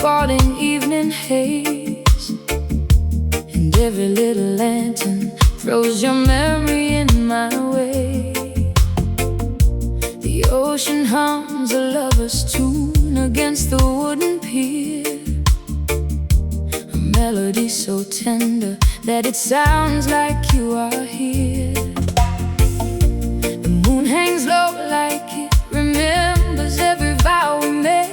falling evening haze, and every little lantern throws your memory in my way. The ocean hums a lover's tune against the wooden pier, a melody so tender that it sounds like you are here. The moon hangs low like it remembers every vow we made.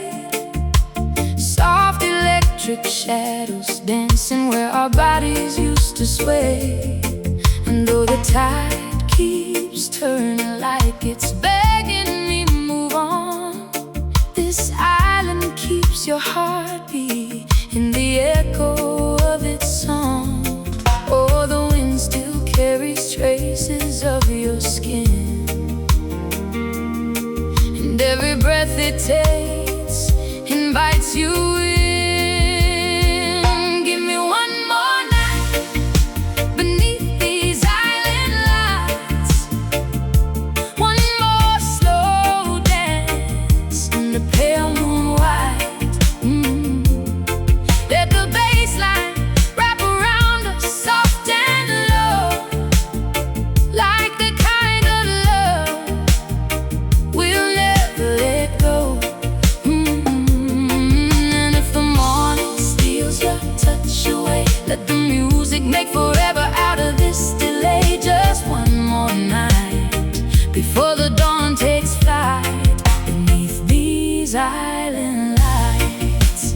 Soft electric shadows dancing where our bodies used to sway. And though the tide keeps turning like it's begging me move on, this island keeps your heartbeat in the echo of its song. Oh, the wind still carries traces of your skin, and every breath it takes invites you in. Give me one more night beneath these island lights, one more slow dance in the pale moonlight. Let the bass line wrap around us soft and low, like the kind of love we'll never let go. And if the morning steals your touch away, let the music make forever out of this delay. Just one more night before the dawn takes flight beneath these island lights.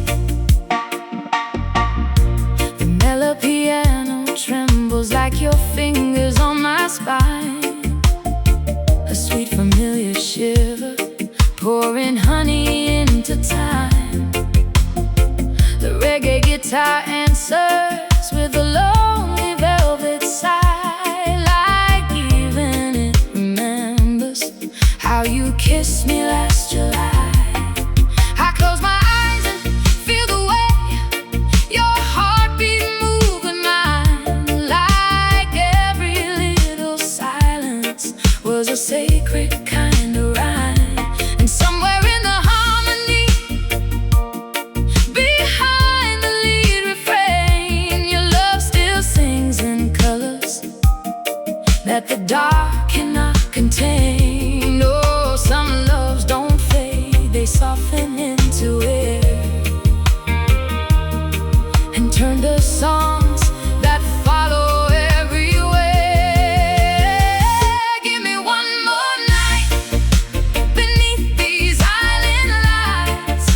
The mellow piano trembles like your fingers on my spine, a sweet familiar shiver pouring honey into time. The reggae guitar answers with a lonely velvet sigh, like even it remembers how you kissed me last July. I close my eyes and feel the way your heartbeat moving mine, like every little silence was a sacred kind of rhyme. And somewhere in the harmony, behind the lead refrain, your love still sings in colors that the dark cannot contain. Oh, some loves don't fade, they soften into air and turn to songs that follow everywhere. Give me one more night beneath these island lights,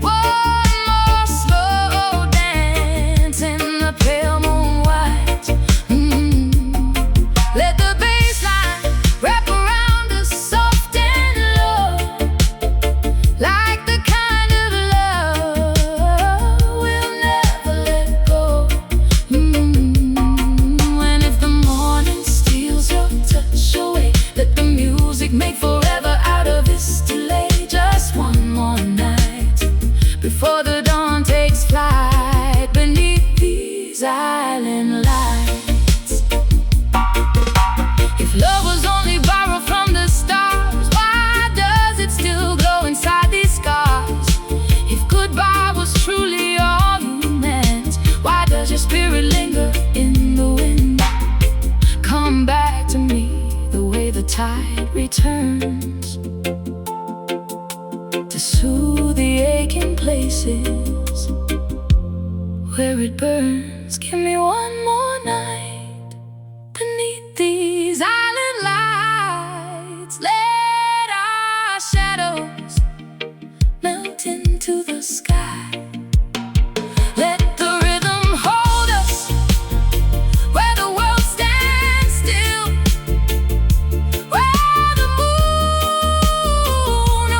one more slow dance in the pale moonlight. Let the bass line wrap around us soft and low, like the kind of love we'll never let go. And if the morning steals your touch away, let the music make forever out of this delay. Just one more night before the dawn takes flight beneath these island lights. If love was only borrowed from the stars, why does it still glow inside these scars? If goodbye was truly all you meant, why does your spirit linger in the wind? Come back to me the way the tide returns, to soothe the aching places where it burns. Give me one more night beneath these island lights. Let our shadows melt into the sky. Let the rhythm hold us where the world stands still, where the moon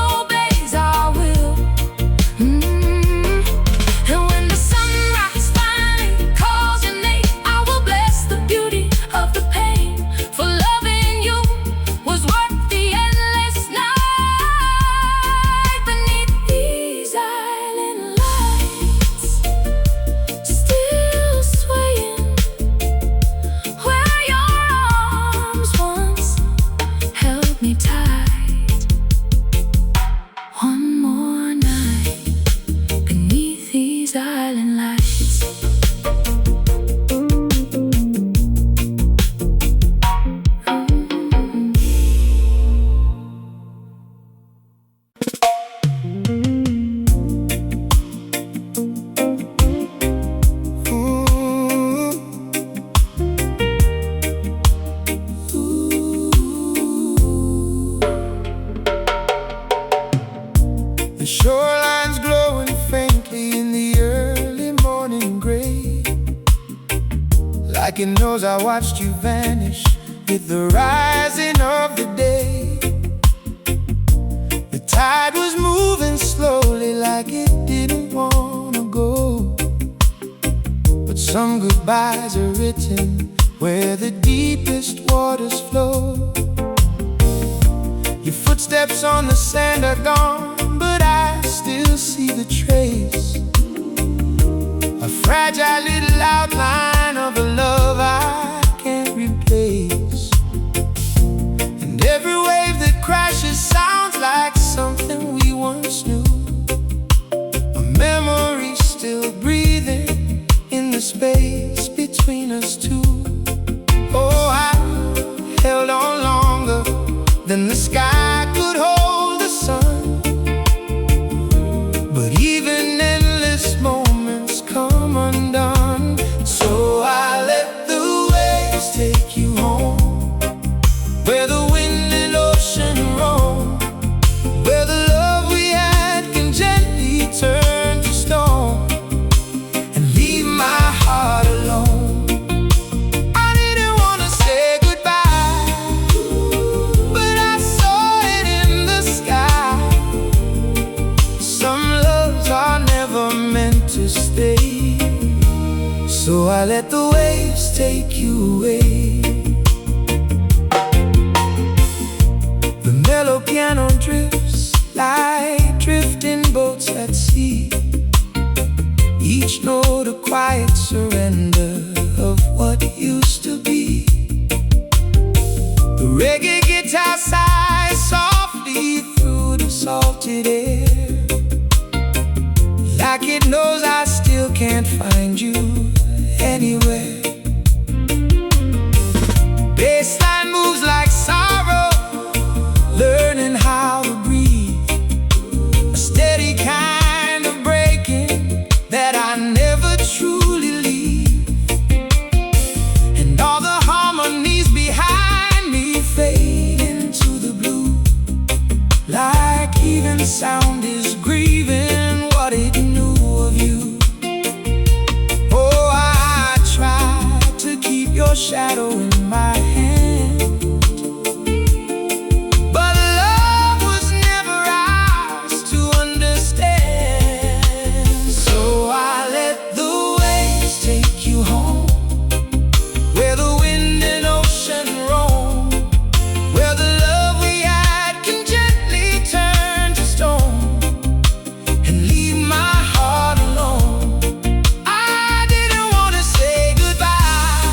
obeys our will. And when the sunrise finally calls your name, I will bless the The shoreline's glowing faintly in the early morning gray, like it knows I watched you vanish with the rising of the day. The tide was moving slowly like it didn't wanna go, but some goodbyes are written where the deepest waters flow. Your footsteps on the sand are gone, but I still see the trace, a fragile little outline of a love I can't replace. And every wave that crashes sounds like something we once knew, a memory still breathing in the space between us two. Oh, I held on longer than the sky could hold the sun, but even endless moments come undone. So I let the waves take you home, where the wind and ocean roam, where the love we had can gently turn to stone and leave my heart alone. I didn't want to say goodbye, but I saw it in the sky. Some loves are never meant to stay, so I let the waves take you away. The mellow piano drifts like drifting boats at sea, each note a quiet surrender of what used to be. The reggae guitar sighs softly through the salted air, like it knows I still can't find you anywhere. Bassline moves like sorrow, learning how to breathe, a steady kind of breaking that I never truly leave. And all the harmonies behind me fade into the blue, like even sound is grieving what it knew of you. Oh, I tried to keep your shadow in my hand, but love was never ours to understand. So I let the waves take you home, where the wind and ocean roam, where the love we had can gently turn to stone and leave my heart alone. I didn't want to say goodbye,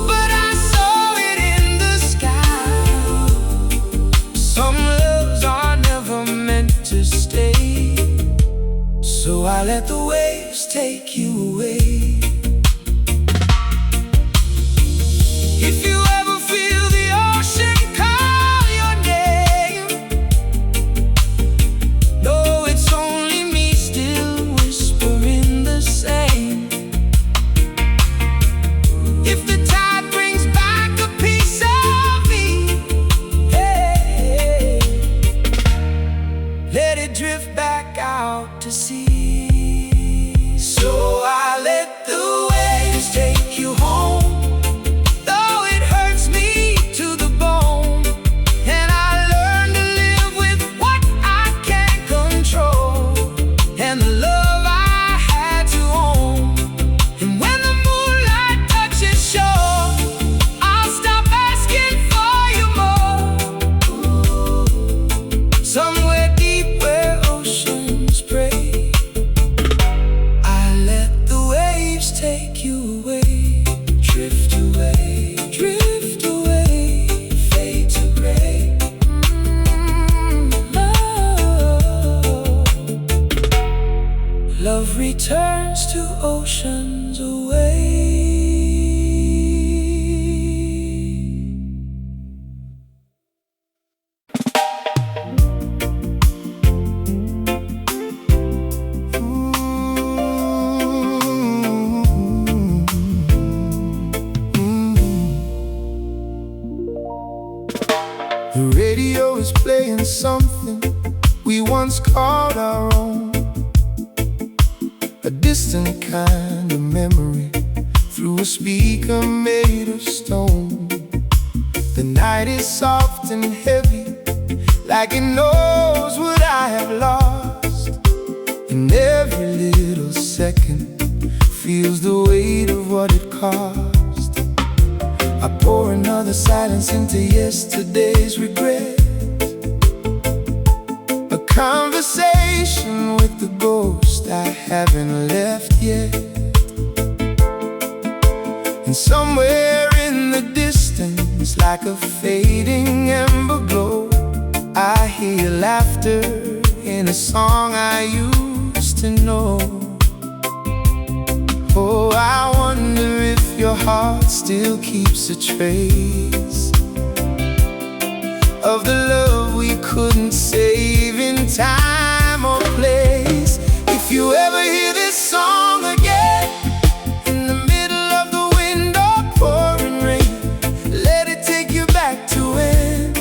but I saw it in the sky. Some loves are never meant to stay, so I let the waves take you away. If you ever feel the ocean call your name, no, it's only me still whispering the same. If the tide brings back a piece of me, hey, let it drift back out to sea. So I let the waves take you home, though it hurts me to the bone, and I learned to live with what I can't control, and the love I had to own. And when the moonlight touches shore, I'll stop asking for you more. Somewhere deep where oceans pray, I let the waves take you away. Drift away, fade to gray. Love returns to oceans away. The radio is playing something we once called our own. A distant kind of memory through a speaker made of stone. The night is soft and heavy, like it knows what I have lost. And every little second feels the weight of what it cost. I pour another silence into yesterday's regret. A conversation with the ghost I haven't left yet. And somewhere in the distance, like a fading ember glow, I hear laughter in a song I used to know. Oh, I wonder if your heart still keeps a trace of the love we couldn't save in time or place. If you ever hear this song again, in the middle of the wind or pouring rain, let it take you back to when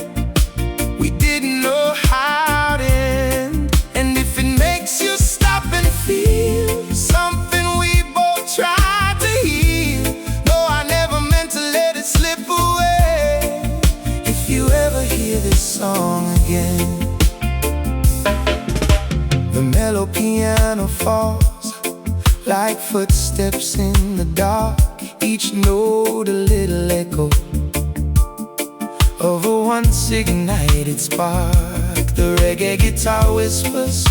we didn't know how to end. And if it makes you stop and feel something we both tried to heal, no, I never meant to let it slip away. If you ever hear this song again, the mellow piano falls like footsteps in the dark, each note a little echo of a once ignited spark. The reggae guitar whispers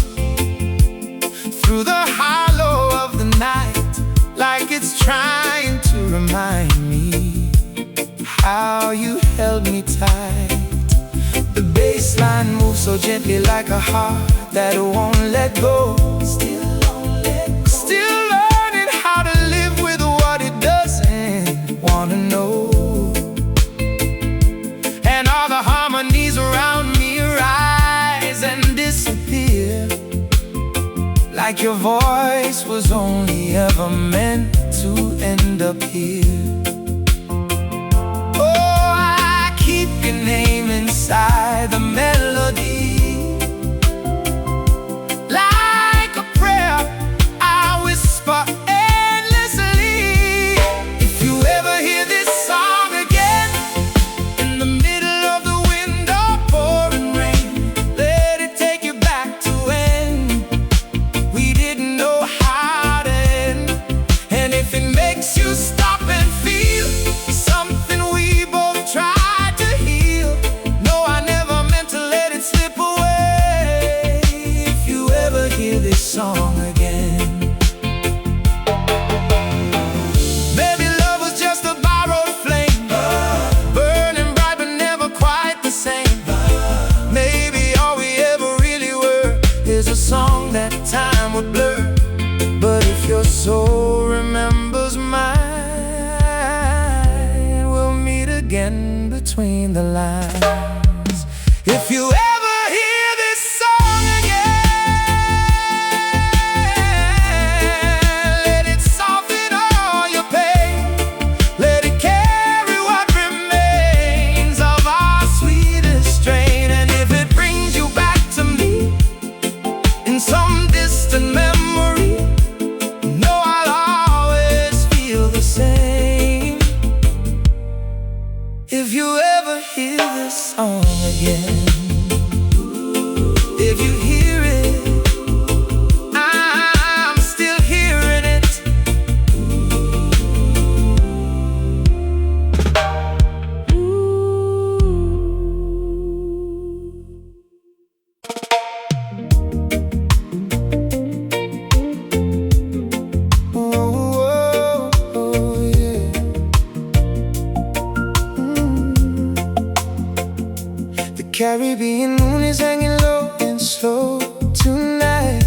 through the hollow of the night, like it's trying to remind me how you held me tight. The bass line moves so gently like a heart that won't let go. Still learning how to live with what it doesn't wanna know. And all the harmonies around me rise and disappear, like your voice was only ever meant to end up here. Oh, I keep your name inside the melody, like a prayer I whisper endlessly. If you ever hear this song again, in the middle of the wind or pouring rain, let it take you back to when we didn't know how to end. And if it makes you stop and feel something we both tried to heal, no, I never meant to let it slip away. If you ever hear this song again, baby, love was just a borrowed flame, burning bright but never quite the same. Maybe all we ever really were is a song that time would blur. But if your soul remembers mine, we'll meet again between the lines. If you ever hear this song again, let it soften all your pain. Let it carry what remains of our sweetest strain. And if it brings you back to me in some distant memory, know I'll always feel the same. If you ever hear this song again, if you hear it, I'm still hearing it. Oh, yeah. The Caribbean moon is hanging low and slow tonight,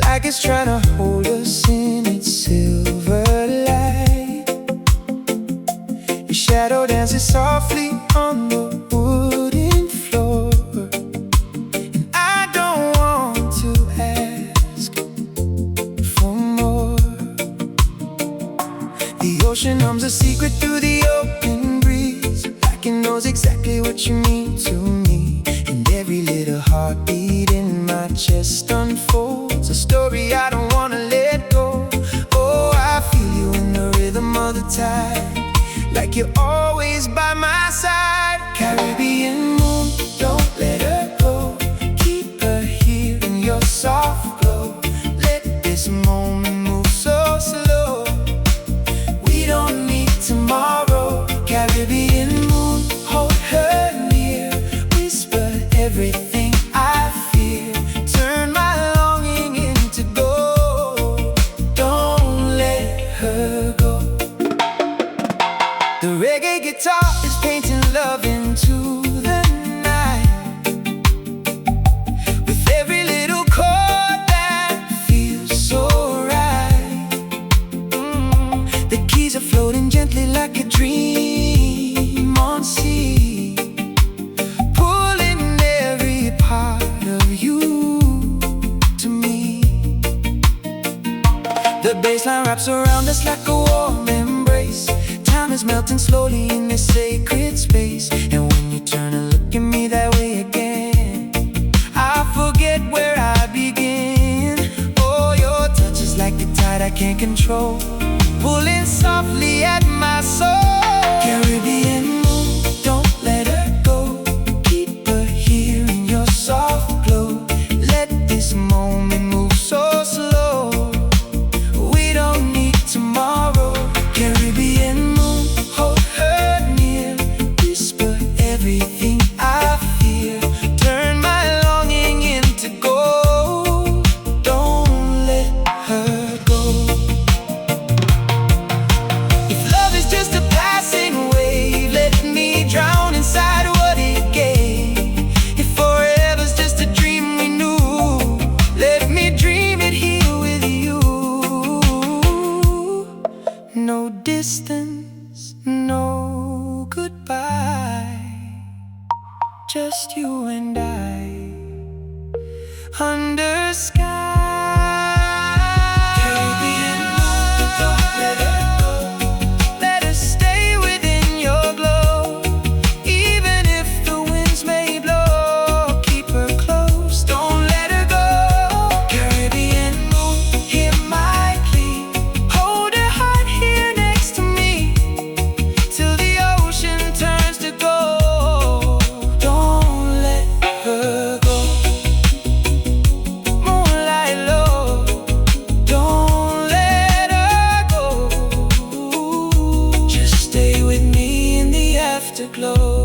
like it's trying to hold us in its silver light. Your shadow dances softly on the wooden floor, and I don't want to ask for more. The ocean hums a secret through the open breeze, like it knows exactly what you mean to me. And every Every little heartbeat in my chest unfolds a story I don't wanna let go. Oh, I feel you in the rhythm of the tide, like you're always by my side. Caribbean moon, don't let her go. Keep her here in your soft glow. Let this moment move so slow. We don't need tomorrow. Caribbean moon, hold her near. Whisper everything I feel. Turn my longing into gold. Don't let her go. The reggae guitar is painting love into the night, with every little chord that feels so right. The keys are floating gently like a dream on sea, pulling every part of you to me. The bassline wraps around us like a warm embrace. Time is melting slowly in this sacred space. And when you turn and look at me that way again, I forget where I begin. Oh, your touch is like the tide I can't control, pulling softly at my soul. Caribbean moon, don't let her go. Keep her here in your soft glow. Let this moment move so slow. We don't need tomorrow. Caribbean moon, hold her near. Whisper everything I feel. Turn my longing into gold. Don't let her go. If love is just a passing wave, let me drown inside what it gave. If forever's just a dream we knew, let me dream it here with you. No distance, no goodbye, just you and I under sky. Caribbean moon, don't let her go. Let her stay within your glow. Even if the winds may blow, keep her close, don't let her go. Caribbean moon, hear my plea. Hold her heart here next to me, till the ocean turns to gold. Don't let her go. Moonlight low, don't let her go. Just stay with me in the afterglow.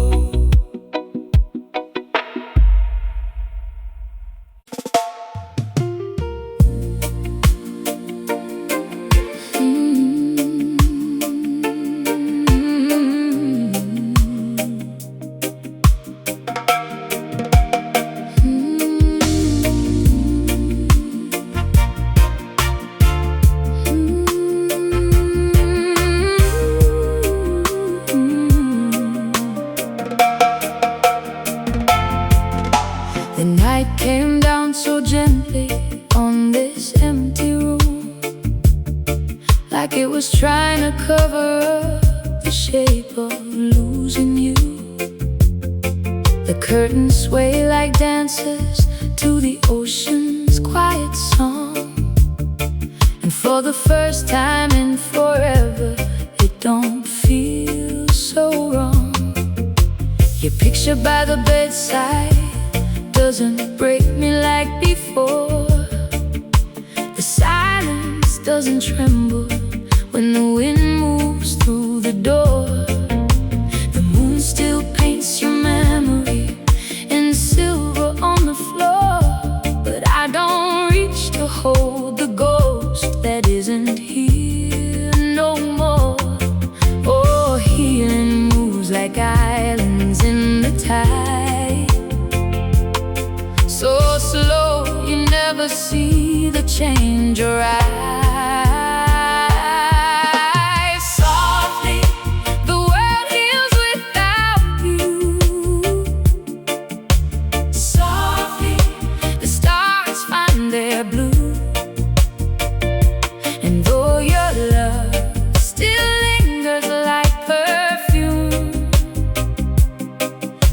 The night came down so gently on this empty room, like it was trying to cover up the shape of losing you. The curtains sway like dancers to the ocean's quiet song, and for the first time in forever, it don't feel so wrong. Your picture by the bedside doesn't break me like before. The silence doesn't tremble when the wind moves through the door. The moon still paints your memory in silver on the floor, but I don't reach to hold the ghost that isn't here no more. Oh, healing moves like islands in the tide, so slow you never see the change arise. Softly, the world heals without you. Softly, the stars find their blue. And though your love still lingers like perfume,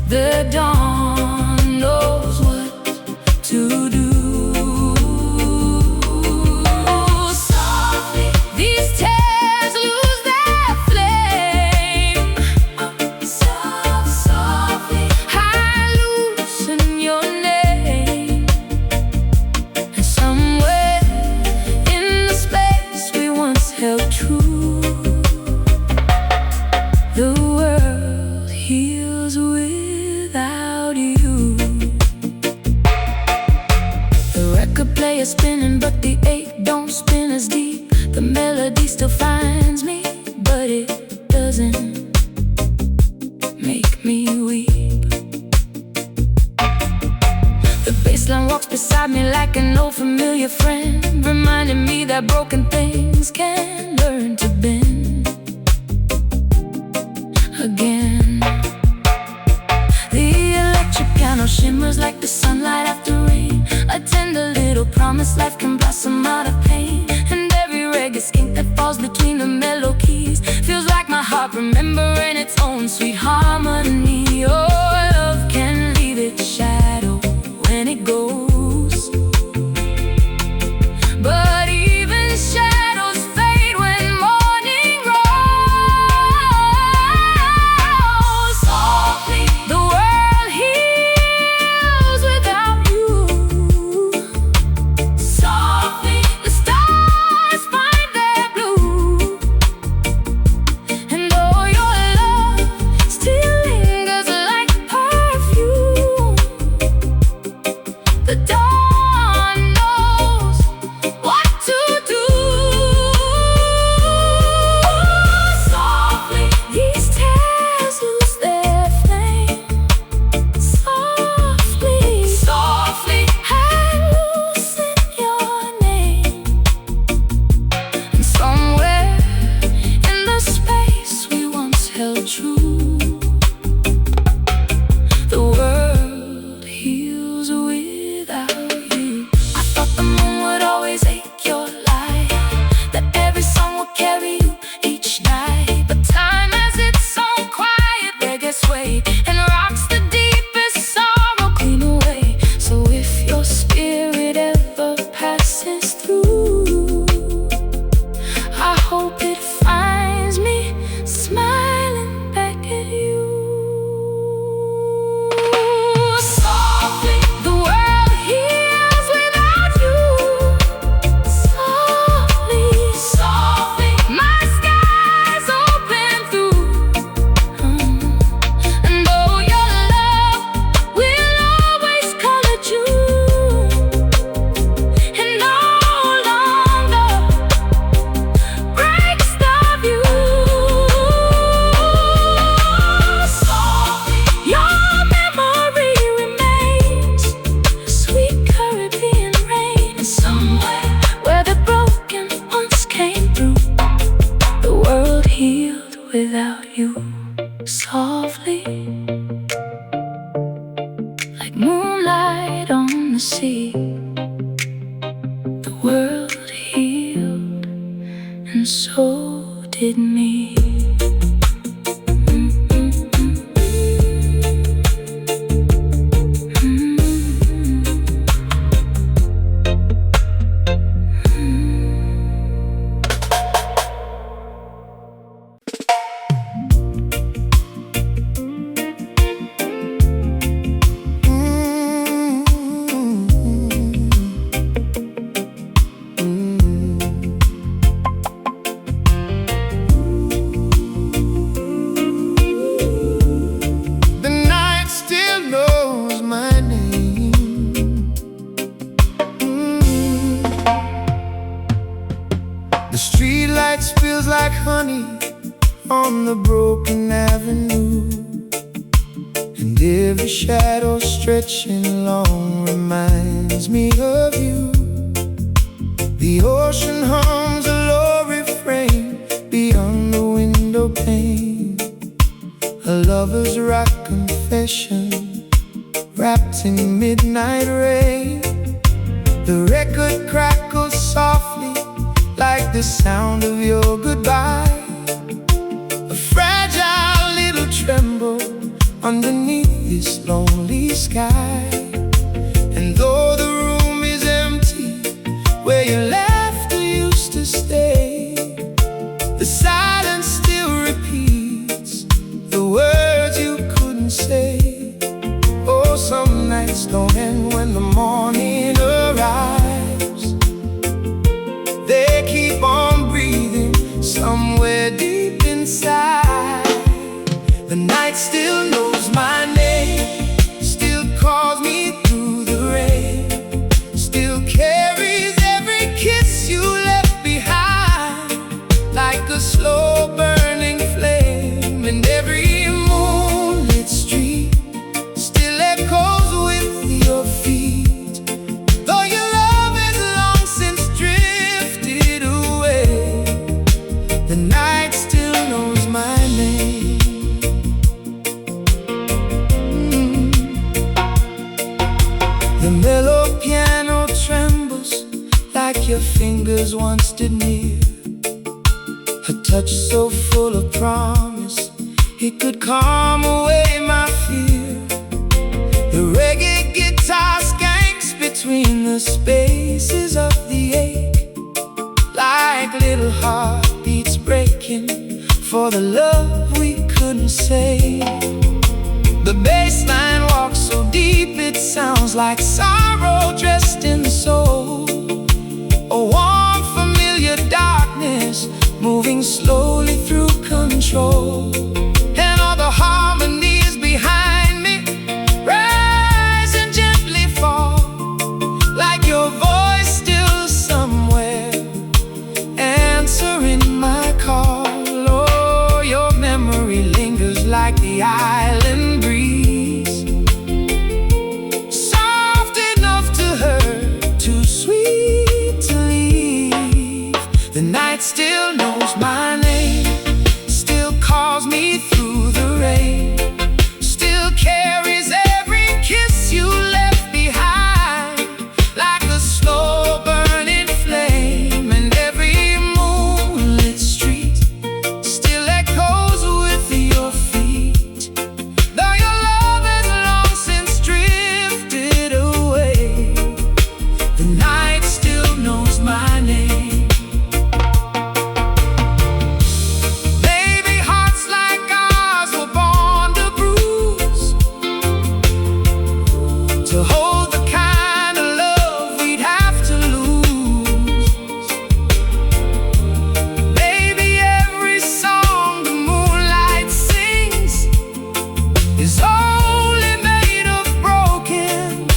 the dawn knows heals without you. The record player spinning, but the ache don't spin as deep. The melody still finds me, but it doesn't make me weep. The bassline walks beside me like an old familiar friend, reminding me that broken things can learn to bend again. The electric piano shimmers like the sunlight after rain, a tender little promise life can blossom out of pain. And every reggae skink that falls between the mellow keys feels like my heart remembering its own sweet harmony. Oh, love can leave its shadow when it goes, but even shadows fade when morning rolls. Softly, the world heals without you. Softly, the stars find their blue. And though your love still lingers like perfume, the dawn knows what to do. Softly, these tears lose their flame. Softly, softly, I loosen your name. And somewhere in the space we once held true, the world heals without you. I thought the moon would always ache your light, that every song would carry you each night. But time has its own quiet reggae sway, and rocks the deepest sorrow clean away. So if your spirit ever passes through, I hope it finds me smiling back at you. Softly, the world heals without you. Softly, softly, my skies open through. And though your love will always color June, and no longer breaks the view. Softly, your memory remains sweet Caribbean rain. And somewhere where the broken once came through, the world healed without you. Softly, like moonlight on the sea, the world healed, and so did me. The night still knows my name. The street light spills like honey on the broken avenue, and every shadow stretching long reminds me of you. The ocean hums a low refrain beyond the window pane, a lover's rock confession wrapped in midnight rain. The record crackles softly like the sound of your goodbye, a fragile little tremble underneath this lonely sky. And though the room is empty where your laughter used to stay, the silence still repeats the words you couldn't say. Oh, some nights don't end when the morning arrives. They keep on breathing somewhere deep inside. The night still knows my mellow piano trembles like your fingers once did near. A touch so full of promise, it could calm away my fear. The reggae guitar skanks between the spaces of the ache, like little heartbeats breaking for the love we couldn't say. The bass line walks so deep it sounds like sorrow dressed in soul. A warm familiar darkness moving slowly through control. And all the harmonies behind me rise and gently fall, like your voice still somewhere answering my call. Oh, your memory lingers like the island breeze, soft enough to hurt, too sweet to leave. The night still knows my name, still calls me through the rain, still carries every kiss you left behind, like a slow burning flame. And every moonlit street still echoes with your feet, though your love has long since drifted away. The night still knows my name. Baby, hearts like ours were born to bruise, to hold the kind of love we'd have to lose. Baby, every song the moonlight sings is only made of broken,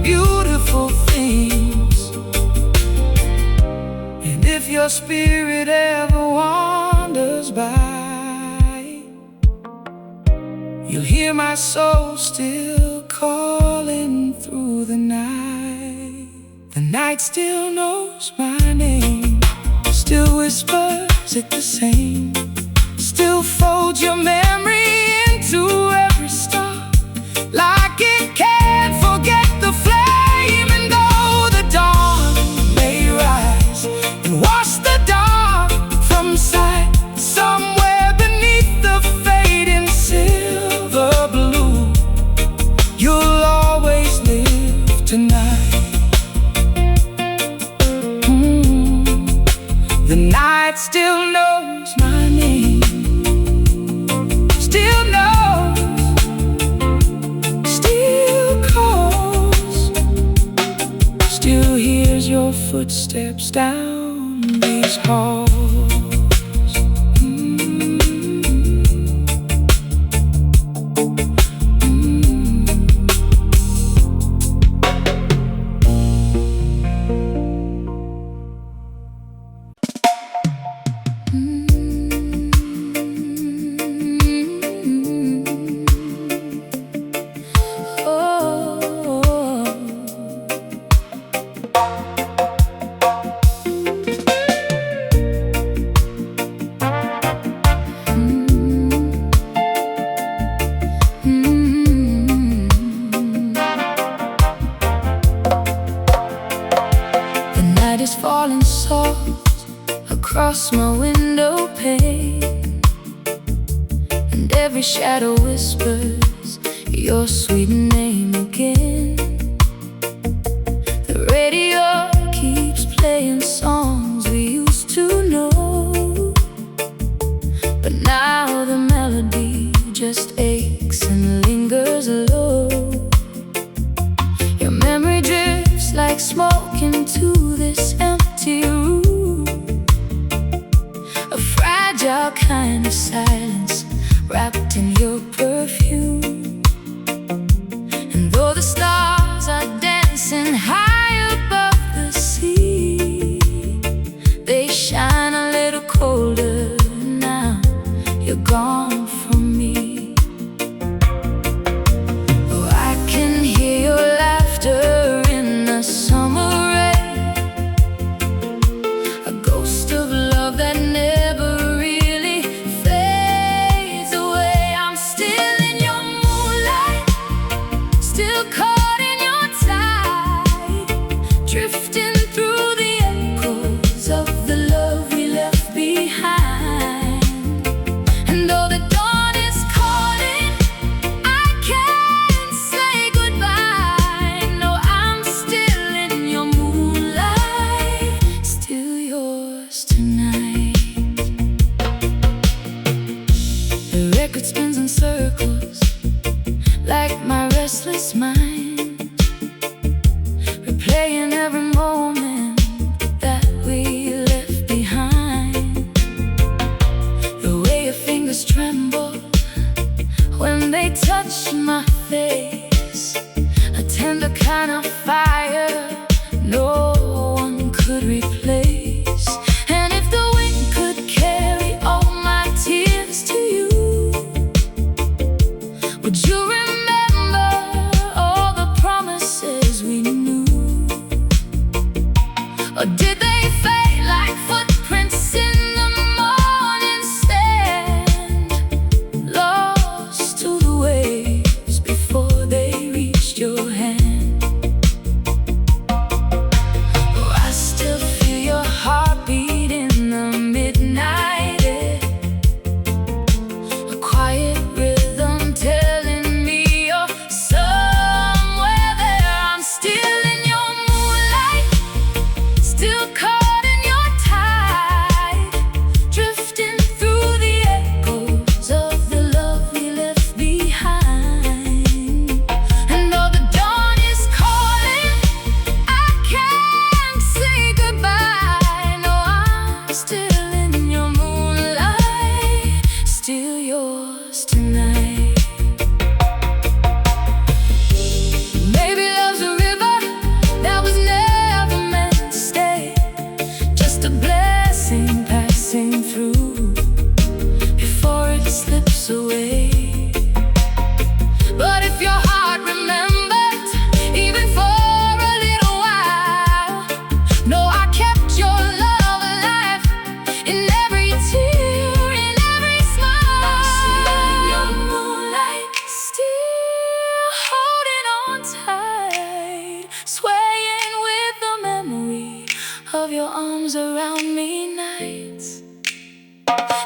beautiful things. And if your spirit ever wanders by, you'll hear my soul still calling through the night. The night still knows my name, still whispers it the same, still folds your memory into every star, like it can't forget the flame. And though the dawn may rise and wash the dark from sight, somewhere beneath the fading silver blue, you'll always live tonight. The night still knows my name, still knows, still calls, still hears your footsteps down these halls. The night is falling soft across my window pane, and every shadow whispers your sweet name again. The radio keeps playing songs we used to know, but now the melody just aches and lingers low. Your memory drifts like smoke into this empty room, a fragile kind of silence wrapped in your perfume. And though the stars are dancing high above the sea, they shine a little colder now you're gone from me. Oh, I can hear your laughter in the summer rain, a ghost of love that never really fades. like my restless mind, replaying every moment that we left behind. The way your fingers tremble when they touch my face, a tender kind of fire no one could replace. And if the wind could carry all my tears to you, would you remember all the promises we knew? Or did they fade like footprints in the morning sand, lost to the waves before they reached your hand? Oh, I still feel your heartbeat in the midnight air, a quiet rhythm telling me you're somewhere there. I'm still in your moonlight, still caught in your tide, drifting through the echoes of the love we left behind. And though the dawn is calling, I can't say goodbye. No, I'm still in your moonlight, still yours tonight. Maybe love's a river that was never meant to stay, just a blessing passing through before it slips away. But if your heart remembers, even for a little while, know I kept your love alive in every tear, in every smile. I'm still in your moonlight, still holding on tight, swaying with the memory of your arms around me nights.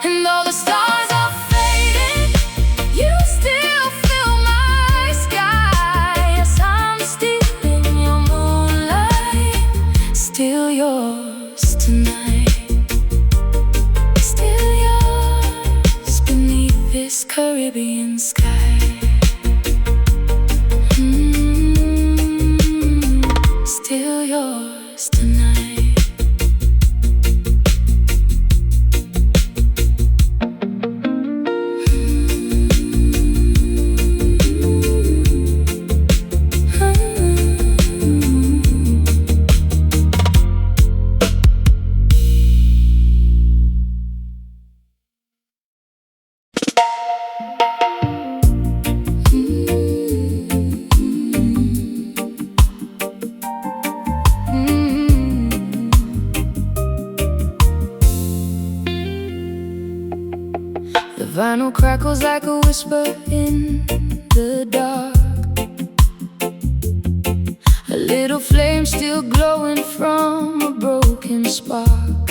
And though the stars are fading, you still fill my sky. Yes, I'm still in your moonlight, still yours tonight, still yours beneath this Caribbean sky. Still yours tonight. The vinyl crackles like a whisper in the dark, a little flame still glowing from a broken spark.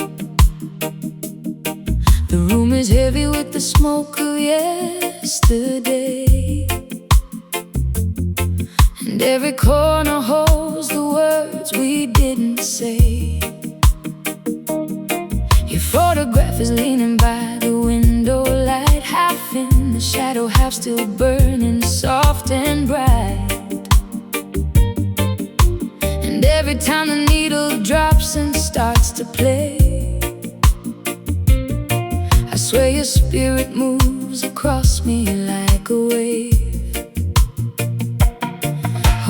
The room is heavy with the smoke of yesterday, and every corner holds the words we didn't say. Your photograph is leaning by the window light, half in the shadow, half still burning soft and bright. And every time the needle drops and starts to play, I swear your spirit moves across me like a wave.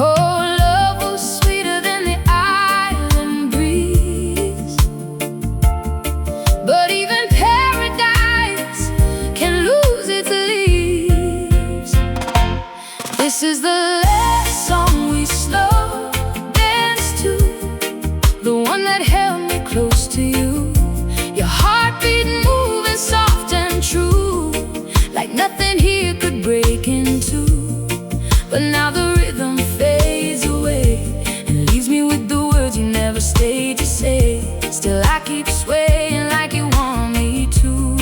Oh, love was sweeter than the island breeze, but even paradise can lose its leaves. This is the last song we slow danced to, the one that held me close to you. Your heartbeat moving soft and true, like nothing here could break into. But now the rhythm fades away and leaves me with the words you never stayed to say. Still I keep swaying like you want me to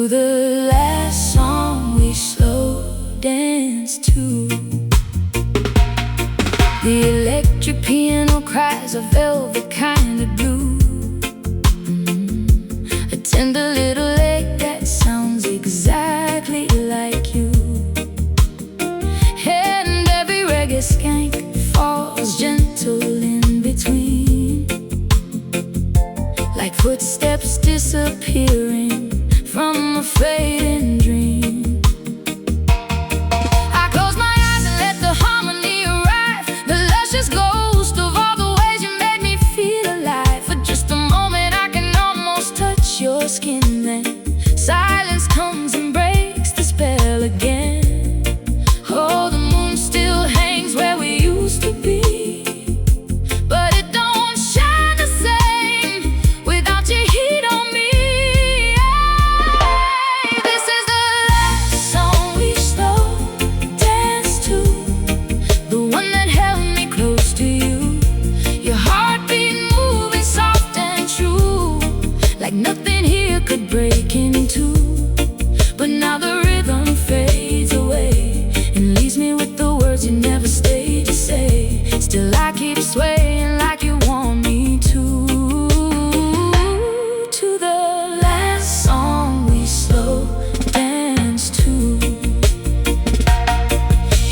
the last song we slow danced to. The electric piano cries a velvet kind of blue, a tender little lake that sounds exactly like you.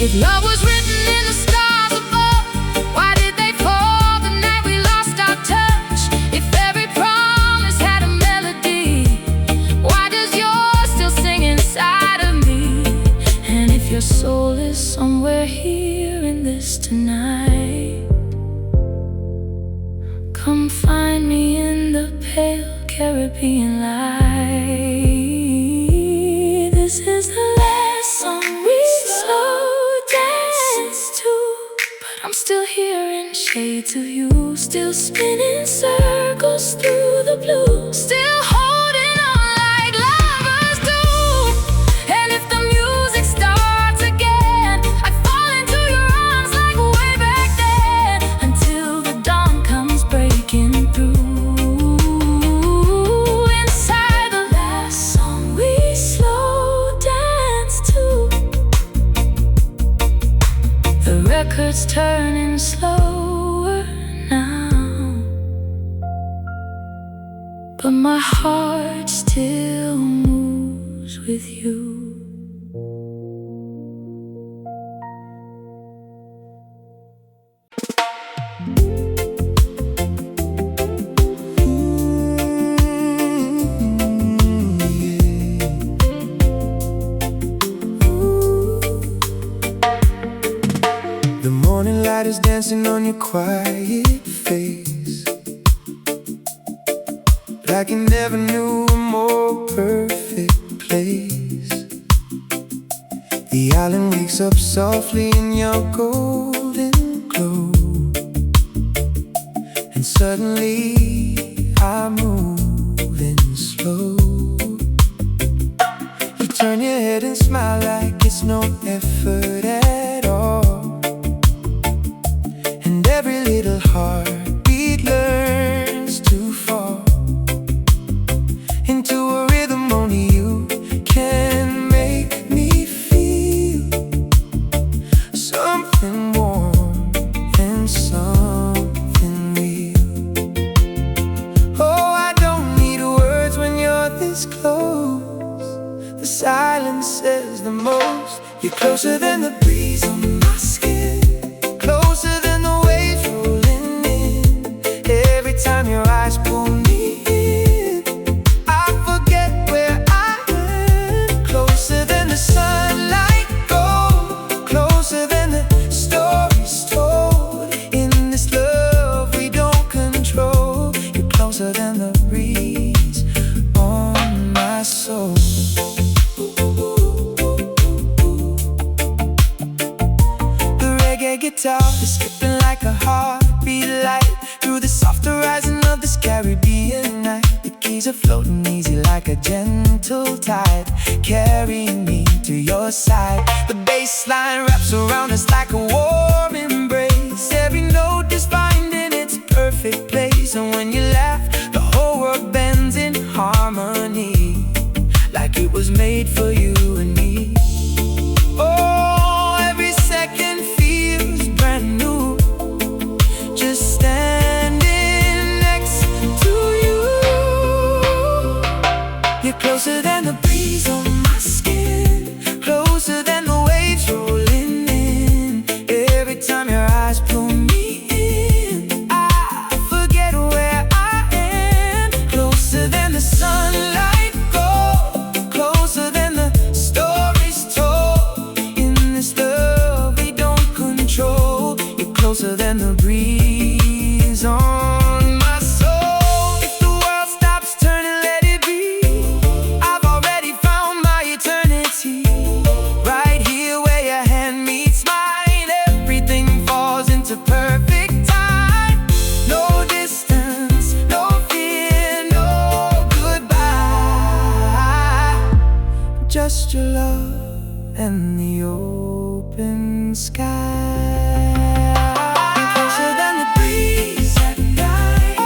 If love was written in the stars above, why did they fall the night we lost our touch? If every promise had a melody, why does yours still sing inside of me? And if your soul is somewhere here in this tonight, come find me in the pale Caribbean light. This is the last song we slow dance to, but I'm still hearing shades of you, still spinning circles through the blue, still holding on like lovers do. And if the music starts again, I fall into your arms like way back then, until the dawn comes breaking through. Inside the last song we slow dance to, the record's turning slower now, but my heart still moves with you. The morning light is dancing on your quiet face, like you never knew a more perfect place. The island wakes up softly in your golden glow, and suddenly I'm moving slow. You turn your head and smile like it's no effort at all, and every little heartbeat learns to fall into a rhythm only you can make me feel. Something warm and something real. Oh, I don't need words when you're this close. The silence says the most. You're closer than the breeze on my skin, closer than the waves rolling in. Every time your eyes pull me in, I forget where I am. Closer than the sunlight goes, closer than the stories told. In this love we don't control, you're closer than the breeze on my soul. The reggae guitar is skipping like a heartbeat light through the soft horizon of this Caribbean night. The keys are floating easy like a gentle tide, carrying me to your side. The bass line wraps around us like a warm embrace. Every note is finding its perfect place, and when you laugh, the whole world bends in harmony, like it was made for you and me. Oh, every second feels brand new, just standing next to you. You're closer than the breeze on my skin, closer than the waves rolling in. Every time your eyes pull me in, I forget where I am. Closer than the sunlight goes, closer than the stories told. In this love we don't control, you're closer than the breeze on my soul. If the world stops turning, let it be. I've already found my eternity, right here where your hand meets mine. Everything falls into perfect time. No distance, no fear, no goodbye, just your love and the open sky. You're closer than the breeze at night,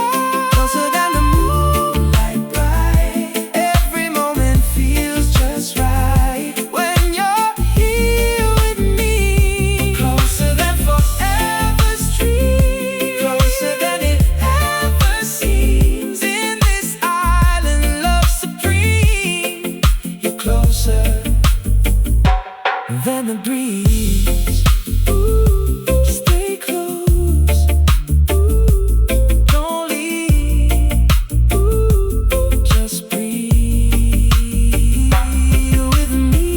closer than the moonlight bright. Every moment feels just right when you're here with me. Closer than forever's dream, closer than it ever seems. In this island, love supreme, you're closer than the breeze. Ooh, stay close. Ooh, don't leave. Ooh, just breathe with me.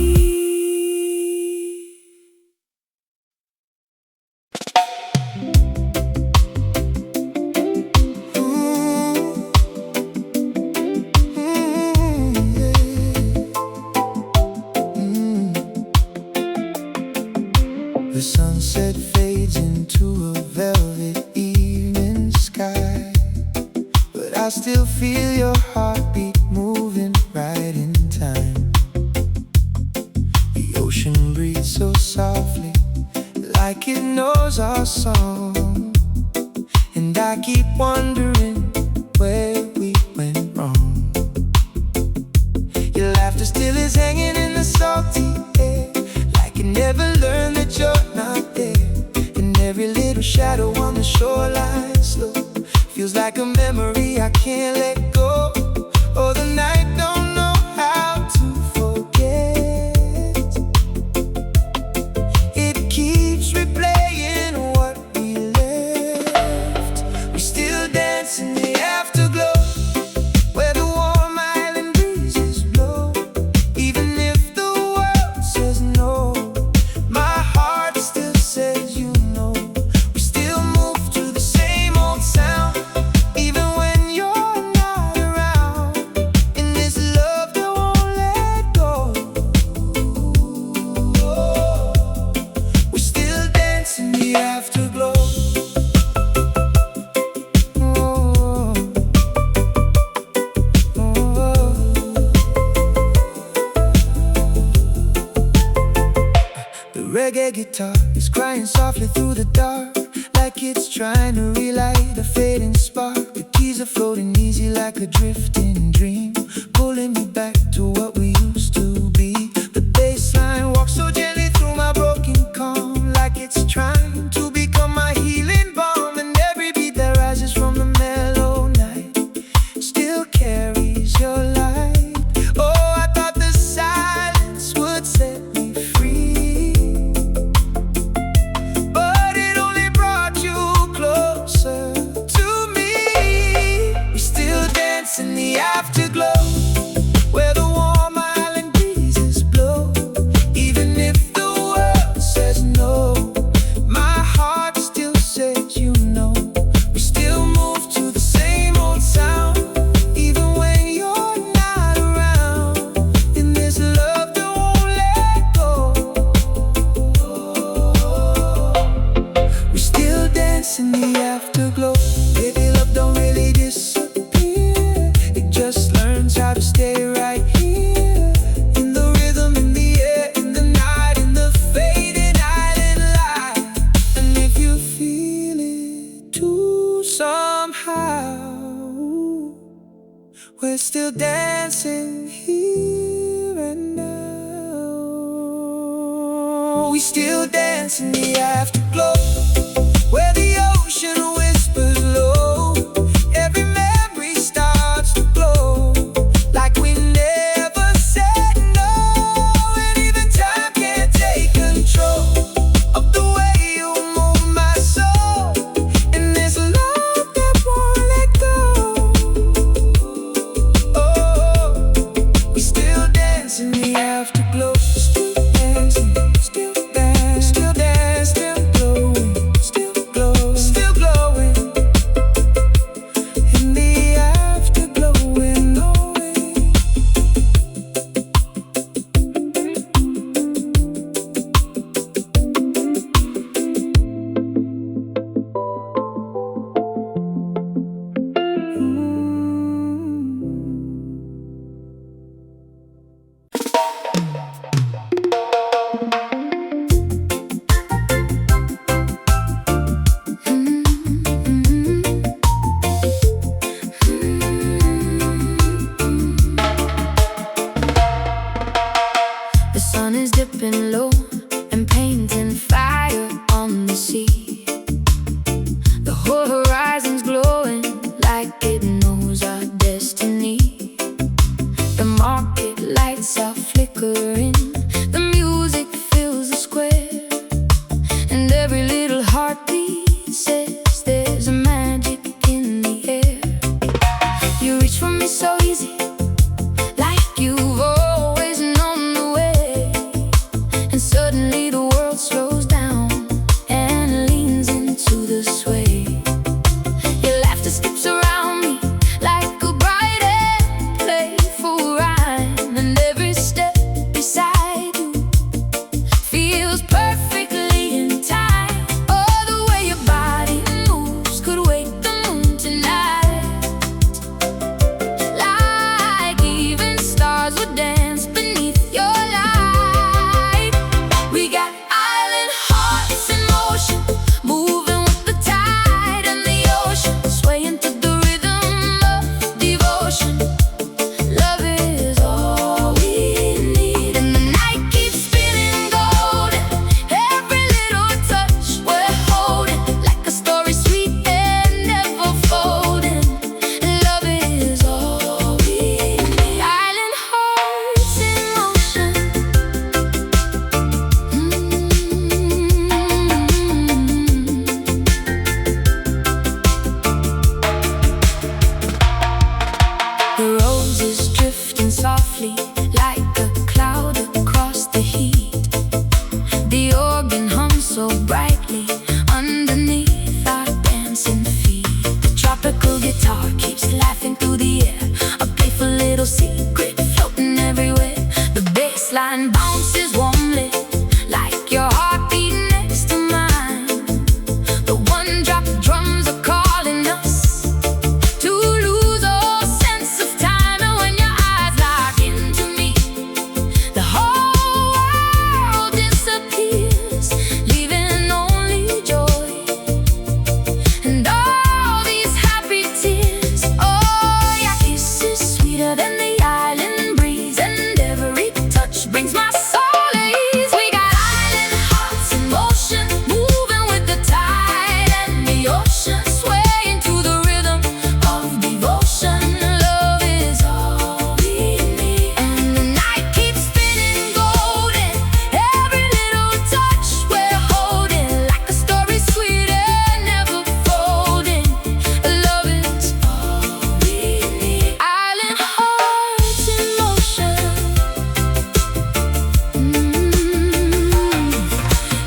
The sunset fades into a velvet evening sky, but I still feel your heartbeat moving right in time. The ocean breathes so softly, like it knows our song, and I keep wondering where we went wrong. Your laughter still is hanging in the salty air, like you never learned that you're not there. And every little shadow on the shoreline slow feels like a memory I can't let go. Oh, the night don't know how to forget. It keeps replaying what we left. We still dance in the afterglow, where the warm island breezes blow. Even if the world says no, my heart still says you know. We still move to the same old sound, even when you're not around. In this love that won't let go, we still dance in the afterglow. The reggae guitar is crying softly through the dark, like it's trying to relight a fading spark. The keys are floating easy like a drifting dream, pulling me back to what we used to be. The bass line walks so gently through my broken calm, like it's trying to become my healing balm. And every beat that rises from the mellow night still carries your light. Oh, I thought the silence would set me free, but it only brought you closer to me. We still dance in the afterglow, where the warm island breezes blow. Even if the world says no, my heart still says you know. We still move to the same old sound, even when you're not around. In this love that won't let go, we still dance in the afterglow. Baby, love don't really disappear, it just learns how to stay right here. In the rhythm, in the air, in the night, in the fading island light. And if you feel it too somehow, we're still dancing here and now. We still dance in the afterglow, where the ocean whispers low. Every memory starts to glow, like we never said no. And even time can't take control of the way you move my soul. In this love that won't let go, oh, we still dance in the afterglow. Still dancing, still dance, still dance, still glow. world slows down and leans into the sway. Your laughter skips around me like a bright and playful rhyme, and every step beside you feels perfectly in time. Oh, the way your body moves could wake the moon tonight. Like even stars would dance beneath your light. We got island hearts in motion, moving with the tide and the ocean, swaying to the rhythm of devotion. Love is all we need, and the night keeps spinning golden. Every little touch we're holding, like a story sweet and never folding. Love is all we need. Island hearts in motion. The roses drifting softly like a cloud across the heat. The organ hums so brightly underneath our dancing feet. The tropical guitar keeps laughing through the air, a playful little secret floating everywhere. The bass line bounces warmly like your heartbeat next to mine. The one-drop drums are calling us to lose all sense of time, and when your eyes lock into me, the whole world disappears, leaving only joy and all these happy tears. Oh, your kiss is sweeter than the island breeze, and every touch brings my soul at ease. We got island hearts in motion, moving with the tide and the ocean, swaying to the rhythm of devotion. Love is all we need, and the night keeps spinning golden. Every little touch we're holding, like a story sweet and never folding. Love is all we need. Island hearts in motion.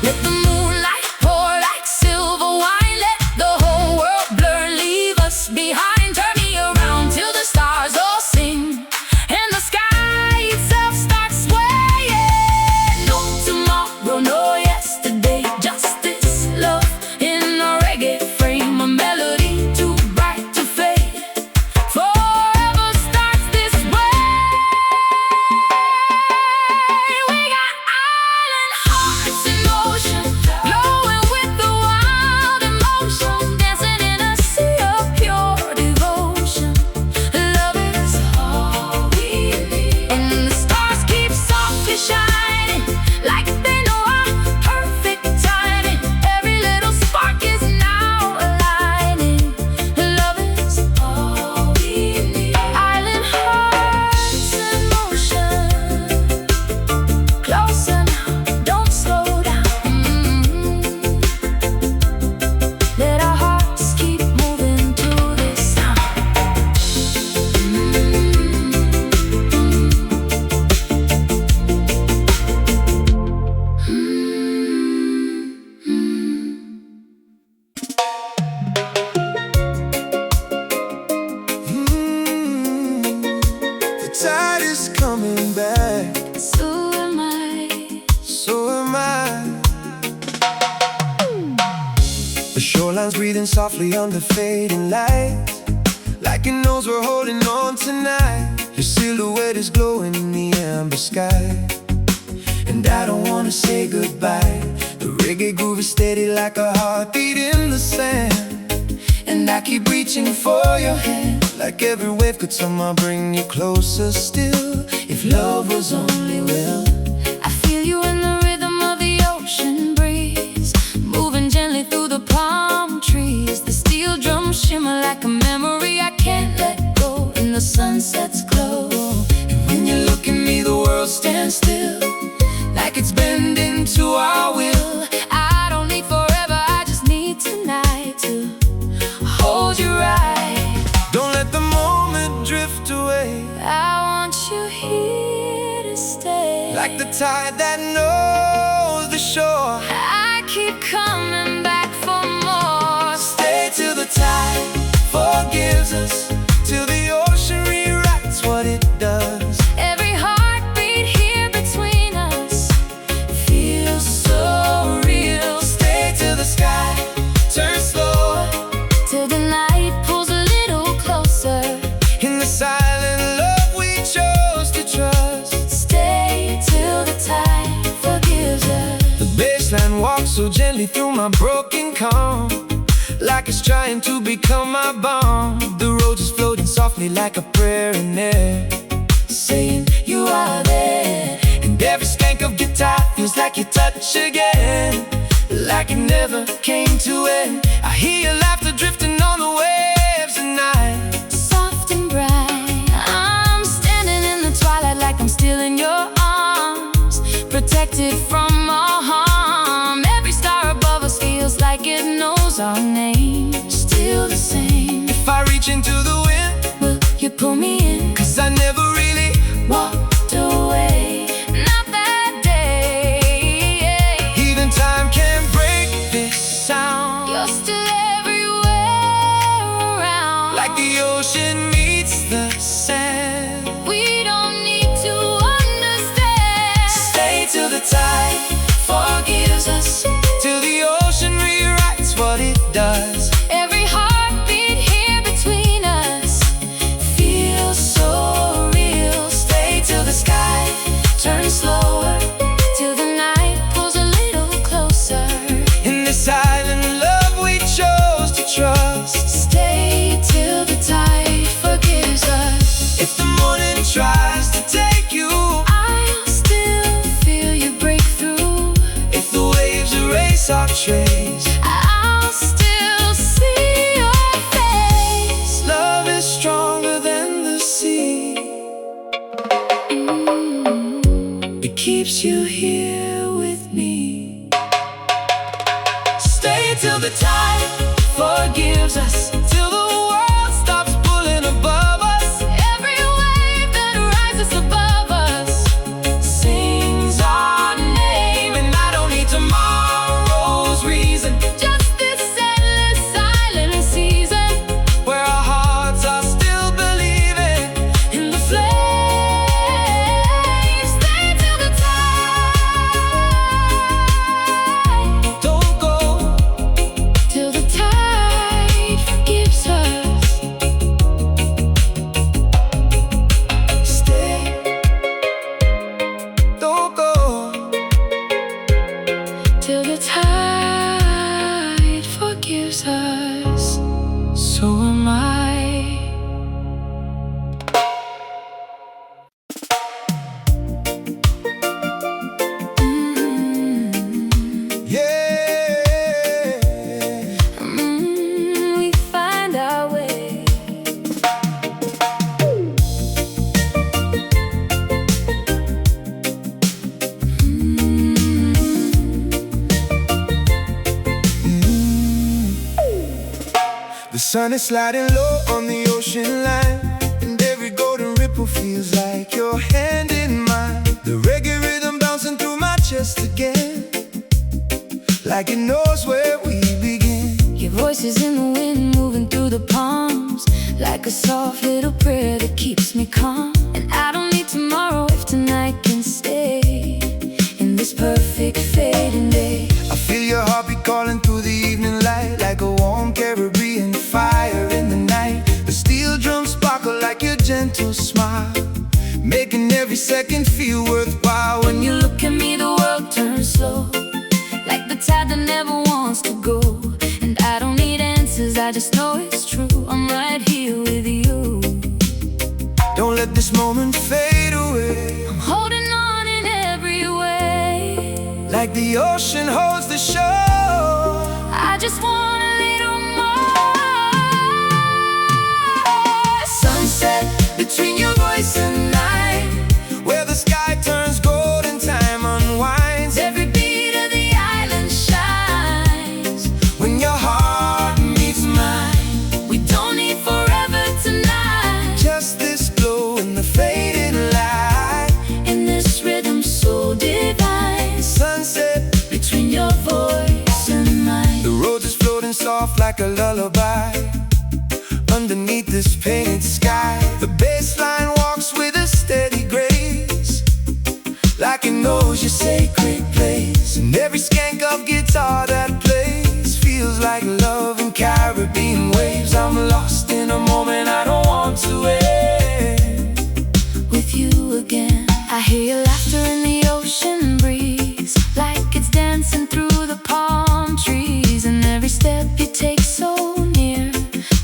Let the moonlight pour like silver wine, let the whole world blur, leave us behind. Turn me around till the stars all sing and the sky itself starts swaying. No tomorrow, no yesterday, just this love in a reggae frame, a melody too bright to fade. Forever starts this way. We got island hearts in motion, glowing with the wild emotion, dancing in a sea of pure devotion. Love is all we need, and the stars keep softly shining like they know our perfect timing. Every little spark is now aligning. Love is all we need. Island hearts in motion, closer now, don't slow down. Let our hearts keep moving to this sound. The tide is coming back, So am I. so am I. The shoreline's breathing softly under fading light, like it knows we're holding on tonight. Your silhouette is glowing in the amber sky, and I don't wanna say goodbye. The reggae groove is steady like a heartbeat in the sand, and I keep reaching for your hand, like every wave could somehow bring you closer still. If love was only real. I feel you in the rhythm of the ocean breeze, moving gently through the palm trees. The steel drums shimmer like a memory I can't let go in the sunset's glow. And when you look at me, the world stands still, like it's bending to our will. I don't need forever, I just need tonight to hold you right. Don't let the moment drift away, I want you here to stay, like the tide that knows the shore. keep coming back for more. Stay till the tide forgives us, till the ocean rewrites what it does. Every heartbeat here between us feels so real. Stay till the sky turns slower, till the night pulls a little closer. in the silent love we chose to trust. Stay till the tide forgives us. The baseline walks so gently through my broken calm, like it's trying to become my balm. The road is floating softly like a prayer in air, saying you are there. And every skank of guitar feels like your touch again, like it never came to end. I hear your laughter drifting on the waves at night, Soft and bright, I'm standing in the twilight like I'm still in your arms, protected from all harm. Every star above us feels like it knows our name. Still the same. if I reach into the wind, Will you pull me in? 'cause I never really Walked away, not that day. even time can break this sound. You're still everywhere around, Like the ocean meets the sand. we don't need to understand. Stay till the tide forgives us, till the ocean rewrites what it does. Every heartbeat here between us feels so real. Stay till the sky turns slower, till the night pulls a little closer. In the silent love we chose to trust. Stay till the tide forgives us. If the morning tries to take you, I'll still feel you break through. if the waves erase our trace, I'll still see your face. love is stronger than the sea. It keeps you here with me. Stay till the tide forgives us, till the world stops pulling above us. Every wave that rises above us Sings our name, and I don't need tomorrow's reason, just this endless silent season, where our hearts are still believing in the flames. Stay till the tide, don't go. till the tide forgives us. Stay, don't go. Till the tide forgives us. So am I. Yeah. We find our way. The sun is sliding low on the ocean line, and every golden ripple feels like your hand in mine. The reggae rhythm bouncing through my chest again, like it knows where we begin. Your voice is in the wind, moving through the palms, like a soft little prayer that keeps me calm. And I don't need tomorrow if tonight can stay in this perfect fading day. I feel your heartbeat calling through the evening light, like a warm Caribbean fire in the night. The steel drums sparkle like your gentle smile, making every second feel worthwhile. When you look at me, the world turns slow, like the tide that never wants to go. And I don't need answers, I just know it's true. I'm right here with you. Don't let this moment fade away, I'm holding on in every way, like the ocean holds the shore. I just want a little more. Sunset between your voice and mine, where the sky turns gold and time unwinds. Every beat of the island shines When your heart meets mine, we don't need forever tonight. just this glow in the fading light. In this rhythm so divine, Sunset between your voice like a lullaby underneath this painted sky. The bass line walks with a steady grace, like it knows your sacred place. And every skank of guitar that plays feels like love in Caribbean waves. I'm lost in a moment I don't want to end. With you again, I hear your laughter in the ocean breeze, like it's dancing through the palm trees. And every step you take so near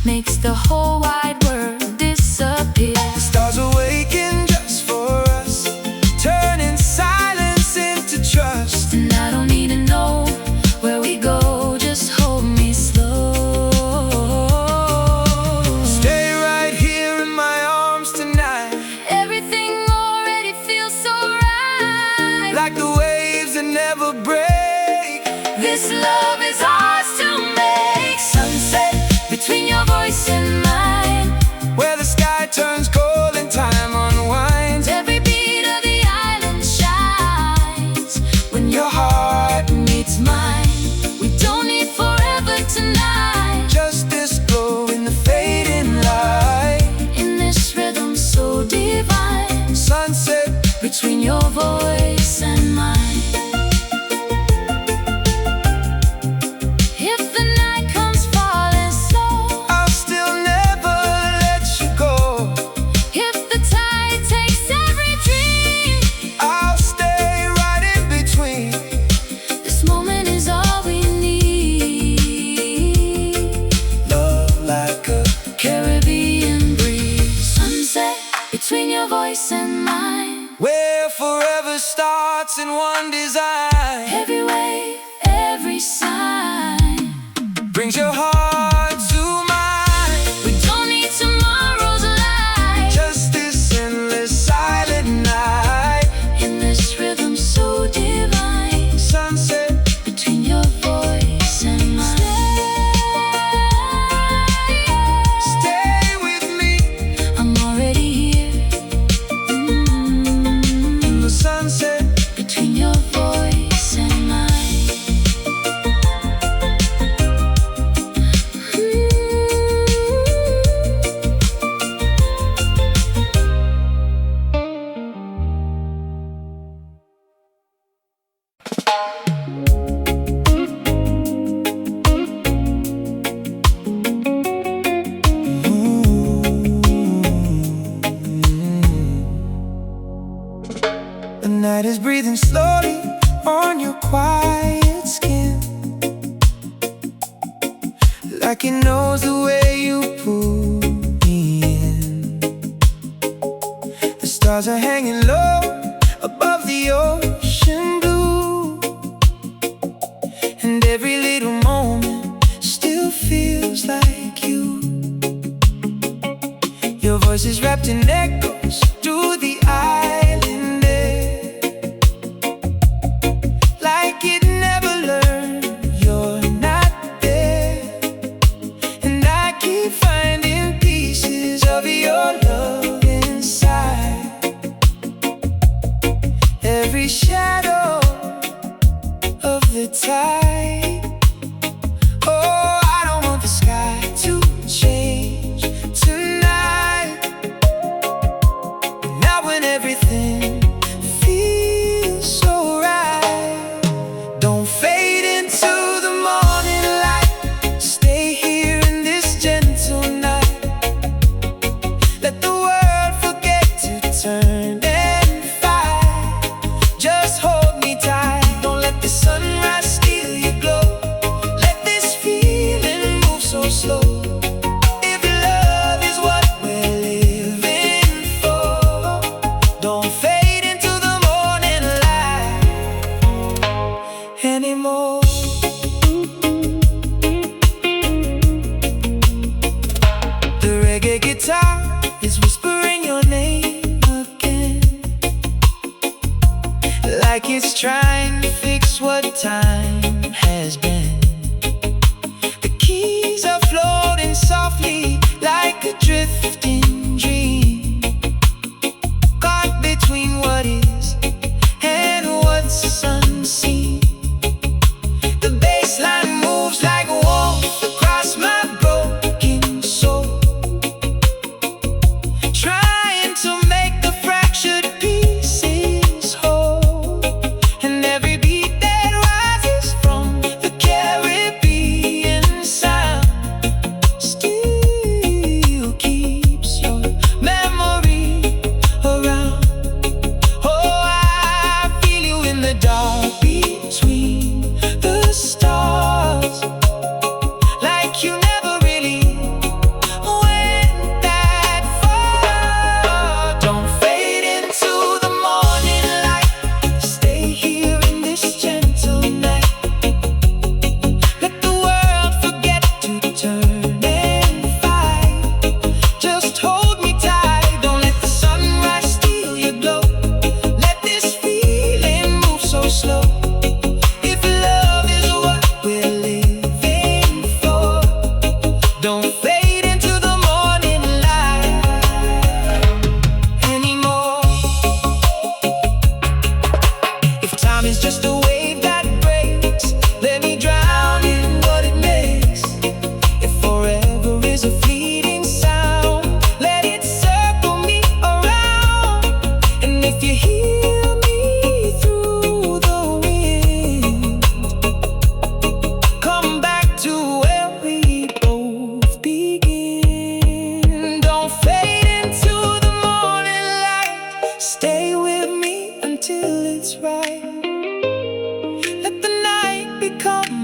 makes the whole wide world disappear. The stars awaken just for us, turning silence into trust. And I don't need to know where we go, just hold me slow. Stay right here in my arms tonight. Everything already feels so right, Like the waves that never break. this love is ours to make. Sunset between your voice and mine, Where the sky turns cold and time unwinds. every beat of the island shines when Your your heart, heart meets mine. We don't need forever tonight, just this glow in the fading light. in this rhythm so divine, Sunset between your voice and mine. If the night comes falling slow, I'll still never let you go. if the tide takes every dream, I'll stay right in between. this moment is all we need. Love like a Caribbean breeze, sunset between your voice and mine. where forever starts in one design. Every wave, every sign, Brings your heart to mine. we don't need tomorrow's light, Just this endless silent night. in this rhythm so divine, Sunset, between your voice and mine. stay with me. I'm already here, In the sunset, between your voice and mine. the night is breathing slowly on your quiet skin, like it knows the way you pull me in. The stars are hanging low above the ocean blue, and every little moment still feels like you. Your voice is wrapped in echoes through the island air, like it never learned you're not there. And I keep finding pieces of your love inside every shadow of the tide. Oh, I don't want the sky to change tonight. Now when everything feels so right, don't fade into the morning light. Stay here in this gentle night. Let the world forget to turn and fight. Just hold me tight. Don't let the sunrise steal your glow. Let this feeling move so slow. If love is what we're living for, don't fade into the morning light anymore. The reggae guitar is whispering your name again, like it's trying to fix what time has been. The keys are floating softly like a drifting dream, caught between what is and what's unseen. The bass line moves like a wolf across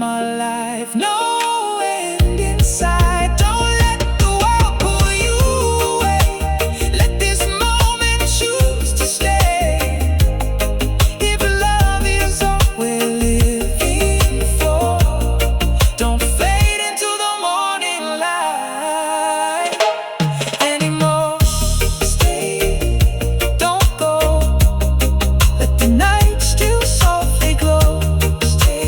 my life. No end in sight. Don't let the world pull you away. Let this moment choose to stay. If love is all we're living for, don't fade into the morning light anymore. Stay, don't go. Let the night still softly glow. Stay.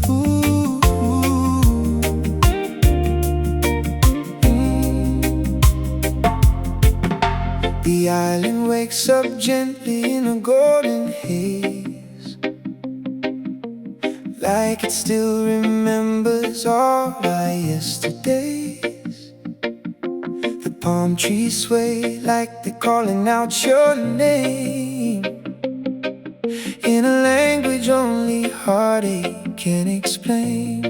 Ooh, The island wakes up gently in a golden haze, like it still remembers all our yesterdays. The palm trees sway like they're calling out your name, in a language only heartache can explain.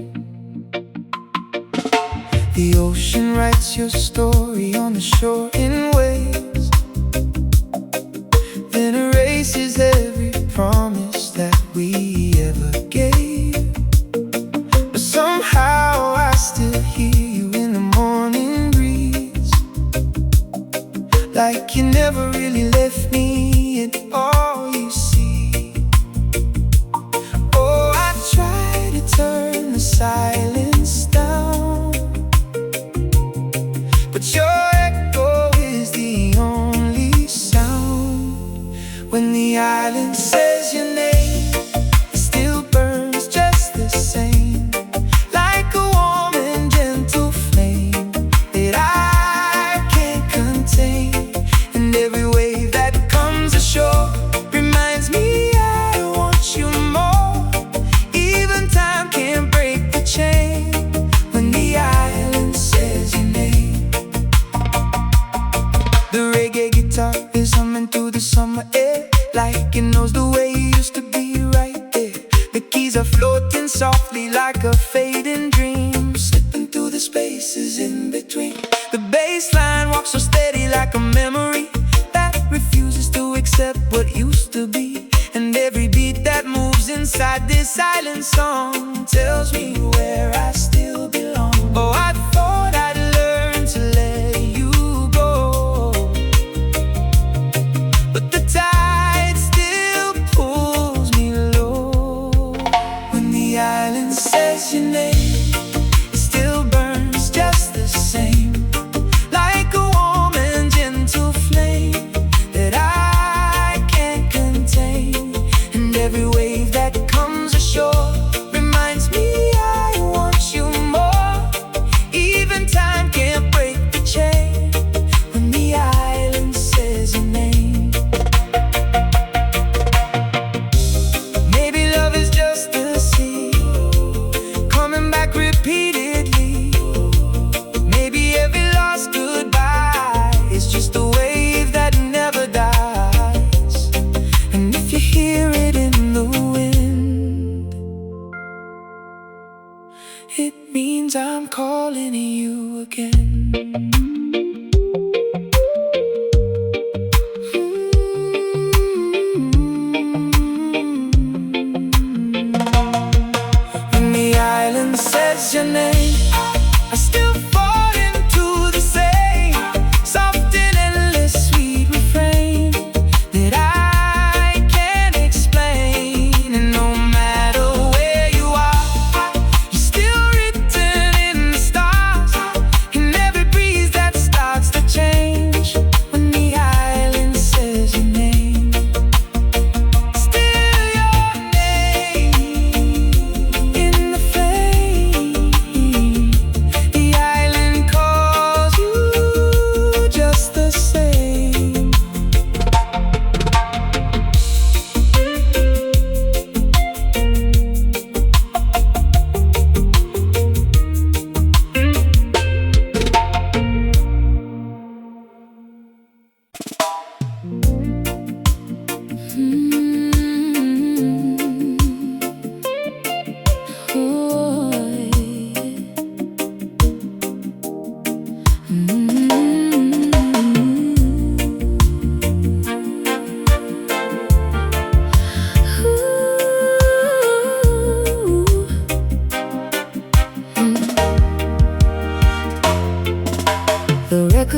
The ocean writes your story on the shore in waves, then erases every promise that we ever gave. But somehow I still hear you in the morning breeze, like you never really left me at all, you see. Oh, I try to turn the silence down, but your echo is the only sound. When the island says your name, it still burns just the same, like a warm and gentle flame that I can't contain. And every wave that comes ashore reminds me I want you more. Even time can't break the chain when the island says your name. The reggae guitar is humming through the summer air, like it knows the way you used to be right there. The keys are floating softly like a fading dream, slipping through the spaces in between. The bass line walks so steady like a memory that refuses to accept what used to be. And every beat that moves inside this silent song tells me where I still belong. Oh, I thought I'd learn to let you go, but the tide still pulls me low. When the island says your name, it still burns just the same, like a warm and gentle flame that I can't contain. And every wave that comes ashore reminds me I want you more. Even time can't break the chain when the island says your name. Maybe love is just the sea, coming back repeatedly. Maybe every lost goodbye is just a wave that never dies. And if you hear it in the wind, it means I'm calling you again. When the island says your name, I still fall into the same soft and endless sweet refrain that I can't explain. And no matter where you are, you're still written in the stars, in every breeze that starts to change. When the island says your name, still your name in the flame. The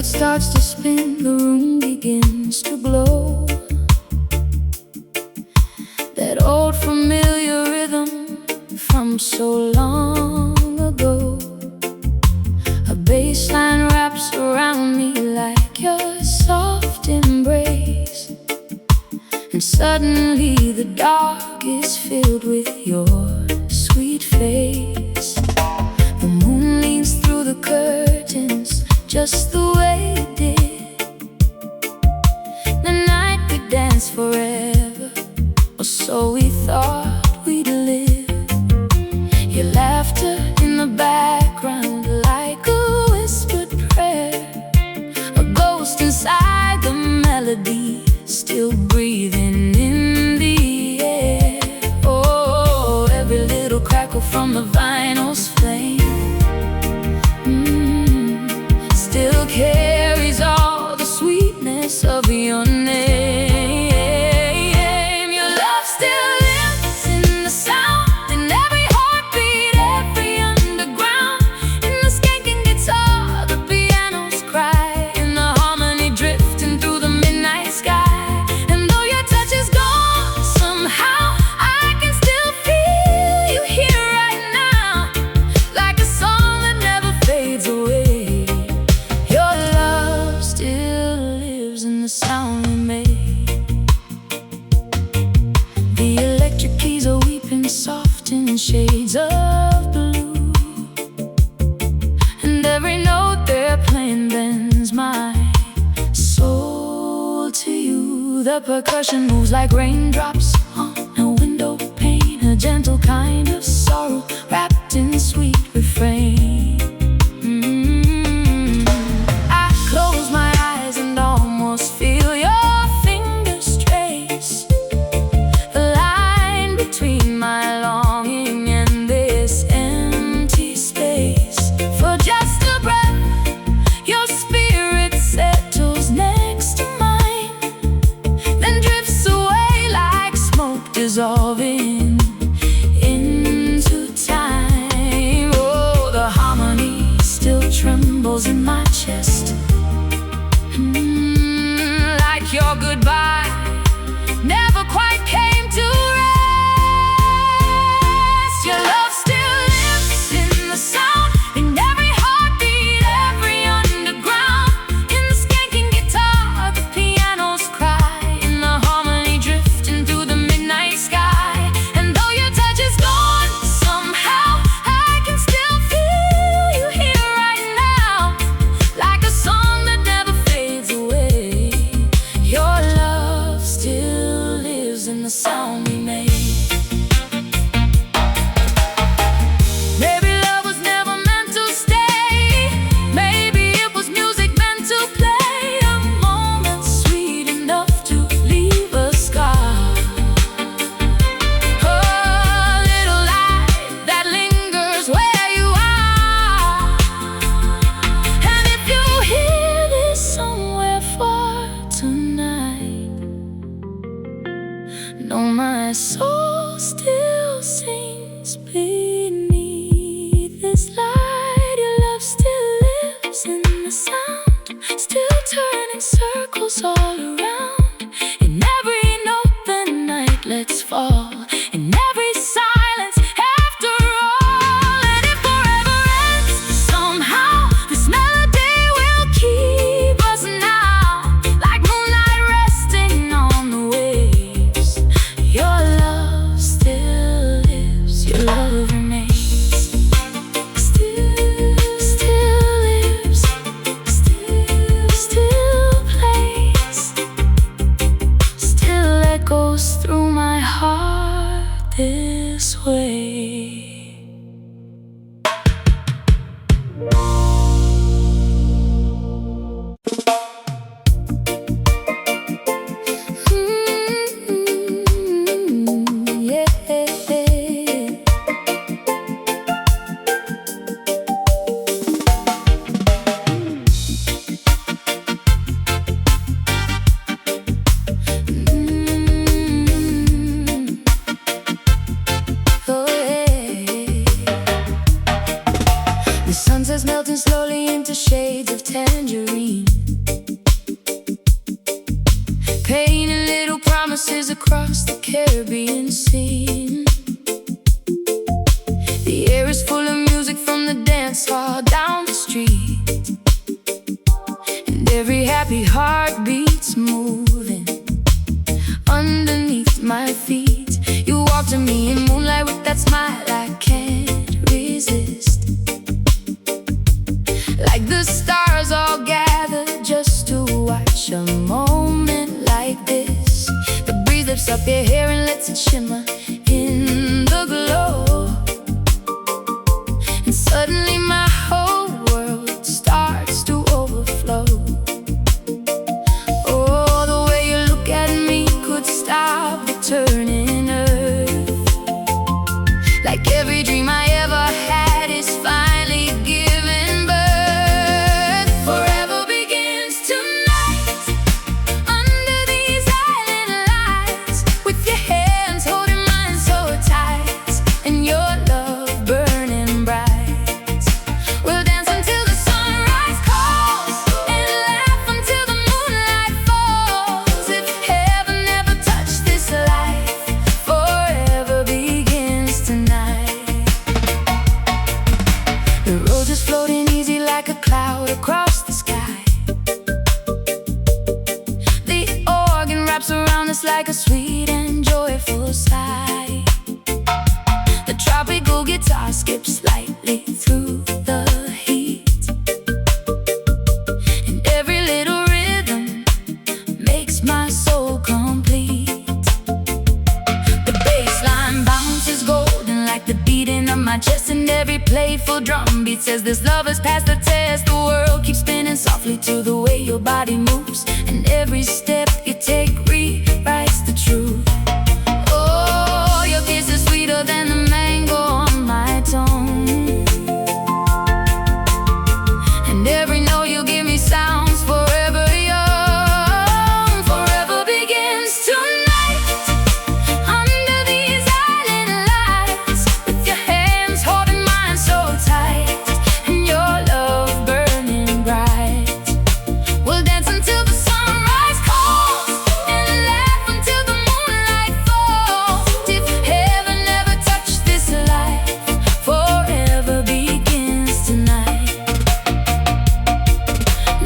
record starts to spin, the room begins to glow. That old familiar rhythm from so long ago. A bass line wraps around me like your soft embrace, and suddenly the dark is filled with your sweet face. The moon leans through the curtains just the way it did. The night could dance forever, or so we thought we'd live. Your laughter in the background like a whispered prayer, a ghost inside the melody, still breathing in the air. Oh, every little crackle from the vinyl's flame still carries all the sweetness of your name. Your love still lives in the sound, in every heartbeat, every underground. In the skanking guitar, the piano's cry, in the harmony drifting through the midnight sky. And though your touch is gone, somehow I can still feel you here right now, like a song that never fades away. Your love still lives in the sound we made. The electric keys are weeping soft in shades of blue, and every note they're playing bends my soul to you. The percussion moves like raindrops on a window pane, a gentle kind of sorrow wrapped in sweet refrain. I close my eyes and almost feel your fingers trace the line between my longing and this empty space. For just a breath, your spirit settles next to mine, then drifts away like smoke dissolving into time. Oh, the harmony still trembles in my chest, like your goodbye never quite came to rest. Your love still lives in the sound, in every heartbeat, every underground. In the skanking guitar, the piano's cry, in the harmony drifting through the midnight sky. And though your touch is gone, somehow I can still feel you here right now, like a song that never fades away. Your love still lives in the sound we made. Maybe love was never meant to stay. Maybe it was music meant to play, a moment sweet enough to leave a scar. A little light that lingers where you are. And if you hear this somewhere far tonight, know my soul still sings beneath this light. Your love still lives in the sound, still turning circles all around. In every note the night lets fall, in every silence after all. And if forever ends, somehow this melody will keep us now, like moonlight resting on the waves. Your love still lives, your love remains. Still lives, still plays, still echoes through my heart this way. Yeah. The sunset's melting slowly into shades of tangerine, painting little promises across the Caribbean scene. The air is full of music from the dance hall down the street, and every happy heart beats moving underneath my feet. You walk to me in moonlight with that smile I can't resist, like the stars all gather just to watch a moment like this. The breeze lifts up your hair and lets it shimmer in the glow, and suddenly my whole world starts to overflow. Oh, the way you look at me could stop the turning earth, like every dream I ever had is finally giving birth. Forever begins tonight, under these island lights, with your hands holding mine so tight, and your love burning bright. We'll dance until the sunrise calls, and laugh until the moonlight falls. If heaven never touched this life, forever begins tonight. The road is floating easy like a cloud across the sky. The organ wraps around us like a sweet and joyful sigh. The tropical guitar skips lightly through the heat, and every little rhythm makes my soul complete. The bass line bounces golden like the beating of my chest, and every playful drum beat says this love has passed the test. The world keeps spinning softly to the way your body moves, and every step you take rewrites the truth. Oh, your kiss is sweeter than the mango on my tongue, and every note you give me sounds forever young. Forever begins tonight, under these island lights, with your hands holding mine so tight, and your love burning bright. We'll dance until the sunrise calls, and laugh until the moonlight falls. If heaven never touched this life, forever begins tonight.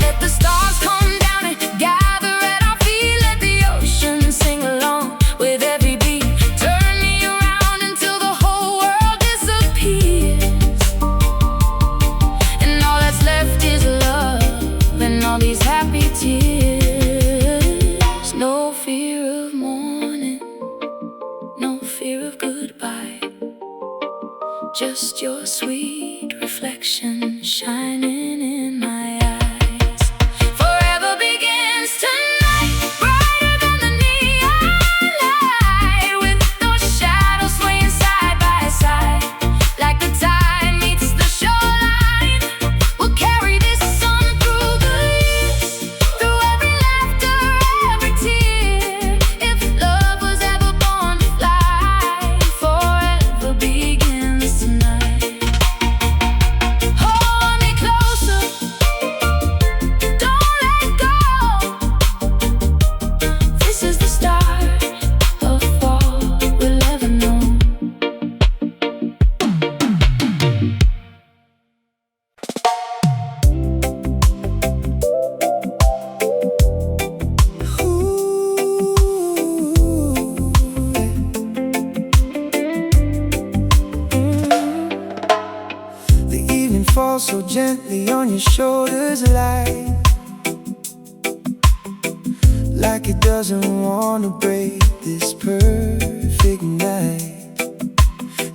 Let the stars come down and gather at our feet. Let the ocean sing along with every beat. Turn me around until the whole world disappears, and all that's left is love and all these happy tears. No fear of morning, no fear of goodbye, just your sweet reflection shining in my eyes. Forever begins tonight, brighter than the neon light, with those shadows swaying side by side, like the tide meets the shoreline. We'll carry this sun through the years, through every laughter, every tear. If love was ever born to fly, forever begins tonight. Hold me closer, don't let go. This is the start of all we'll ever know. The evening falls so gently on your shoulders, like it doesn't want to break this perfect night.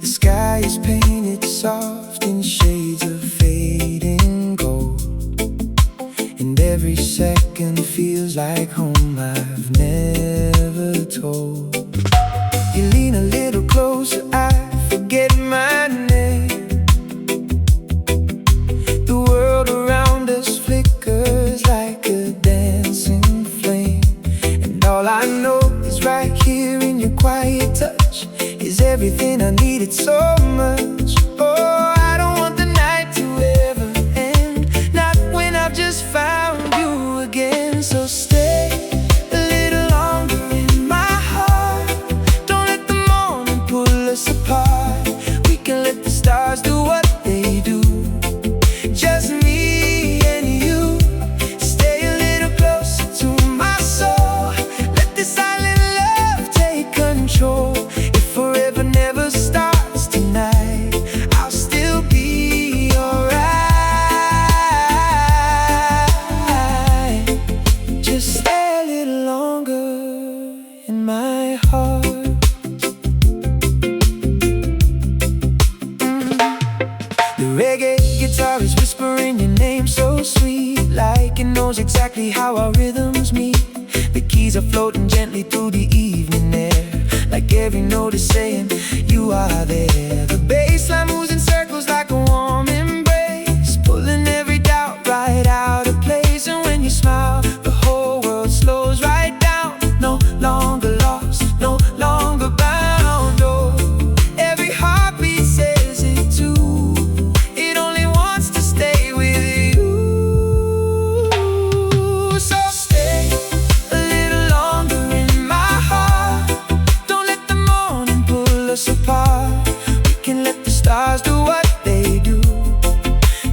The sky is painted soft in shades of fading gold, and every second feels like home I've never told. You lean a little closer, I forget my name. The world around us flickers like a dancing flame, and all I know is right here in your quiet touch is everything I needed so much. Oh, I don't want the night to end. reggae guitar is whispering your name so sweet, like it knows exactly how our rhythms meet. The keys are floating gently through the evening air, like every note is saying, you are there. The bass line moves in circles like a warm embrace, pulling every doubt right out of place. And when you smile, the whole world slows right down. No longer lost, no longer bound. Oh, every heartbeat says it too. It only wants to stay with you. So stay a little longer in my heart. Don't let the morning pull us apart. We can let the stars do what they do.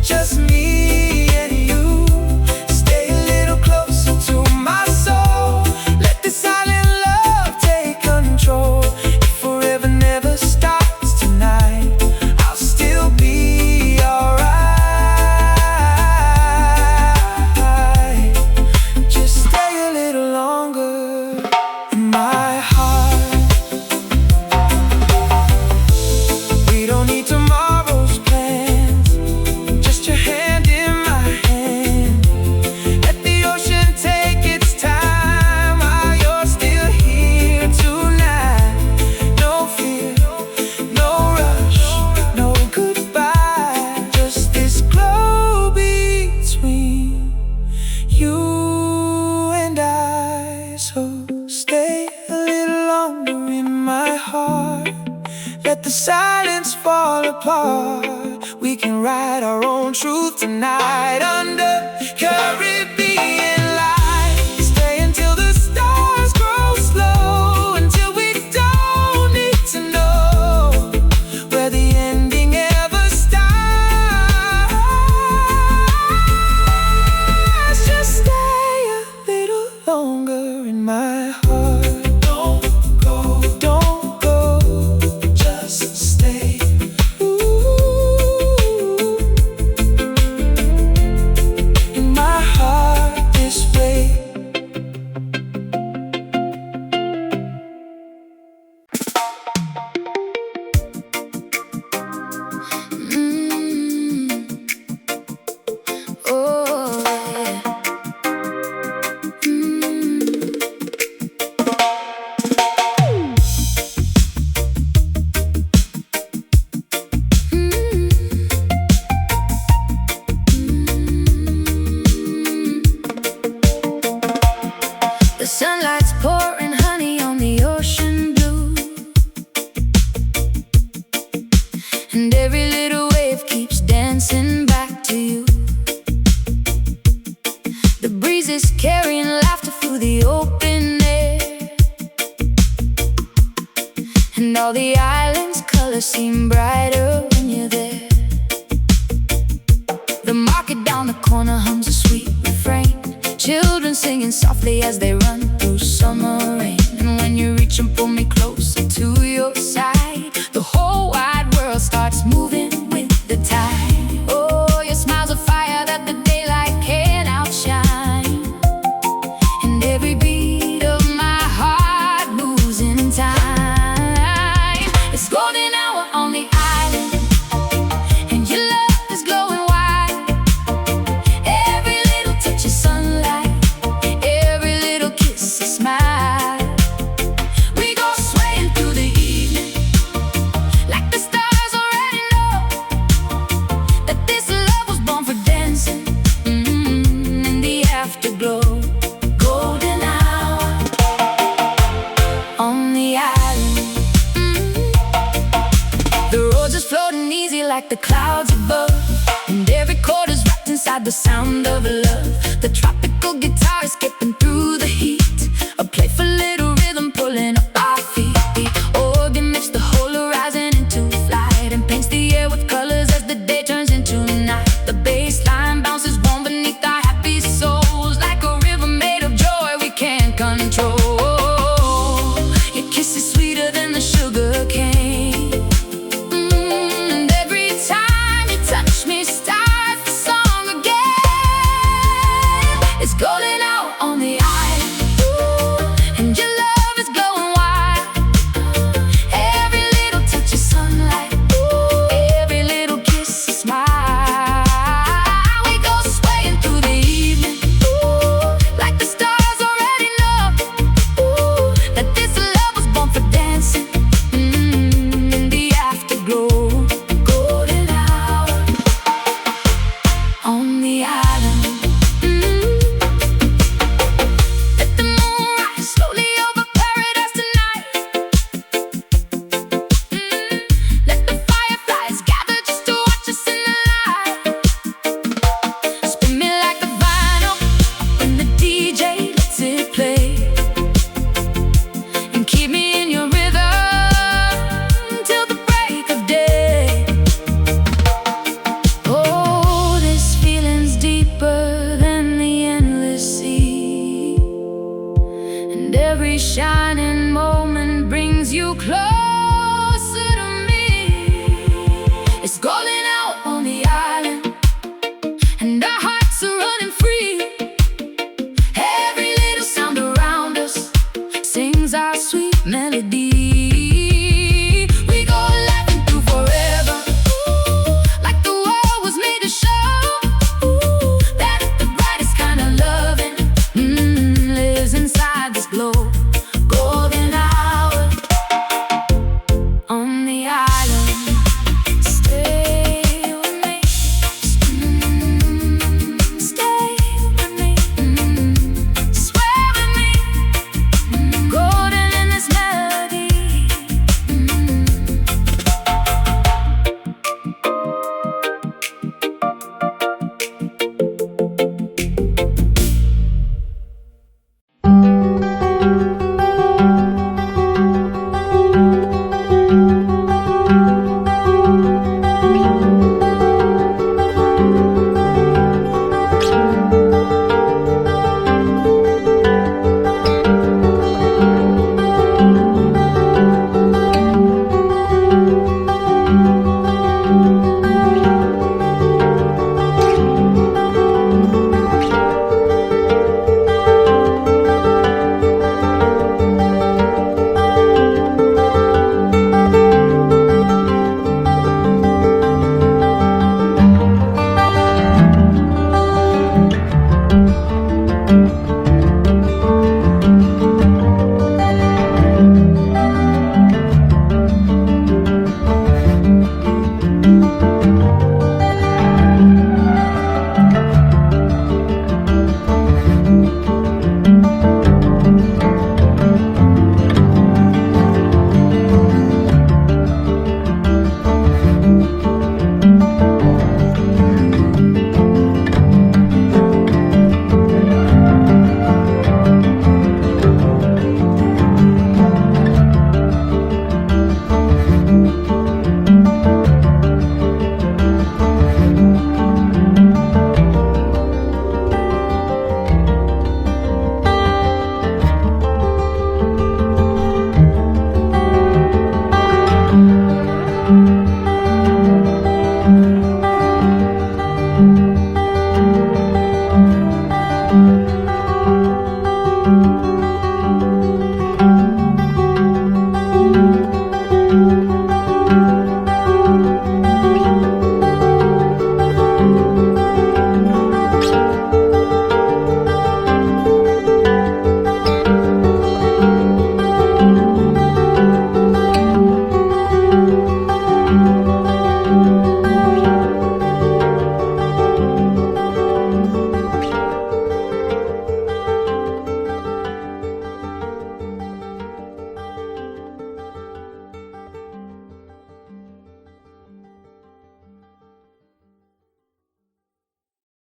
Just me and you. Stay a little closer to my soul. Let the silent love take control. If forever never stops tonight, I'll still be alright. Just stay a little longer in my heart. We don't need tomorrow's plans, just your hand in my hand. Let the ocean take its time while you're still here tonight. No fear, no rush, no goodbye. Just this glow between you and I. So stay a little longer in my heart. Let the silence fall apart. We can write our own truth tonight under Caribbean lights. Stay until the stars grow slow, until we don't need to know where the ending ever starts. Just stay a little longer in my heart. Don't go, don't go, just stay. Ooh, in my heart this way. Oh, yeah. The sunlight's pouring honey on the ocean blue, and every little wave keeps dancing back to you. The breeze is carrying laughter through the open air, and all the island's colors seem brighter when you're there. The market down the corner hums a sweet refrain, children singing softly as they run through summer rain. And when you reach and pull me closer to your side, the whole wide world starts moving with the tide. Oh, your smile's a fire that the daylight can't outshine, and every beat of my heart moves in time. It's golden hour on the island, and your love is glowing white. Every little touch of sunlight, every little kiss a smile. We go swaying through the evening, like the stars already know that this love was born for dancing. In the afterglow, golden hour on the island. The roads are floating easy like the clouds above, and every chord is wrapped inside the sound of love.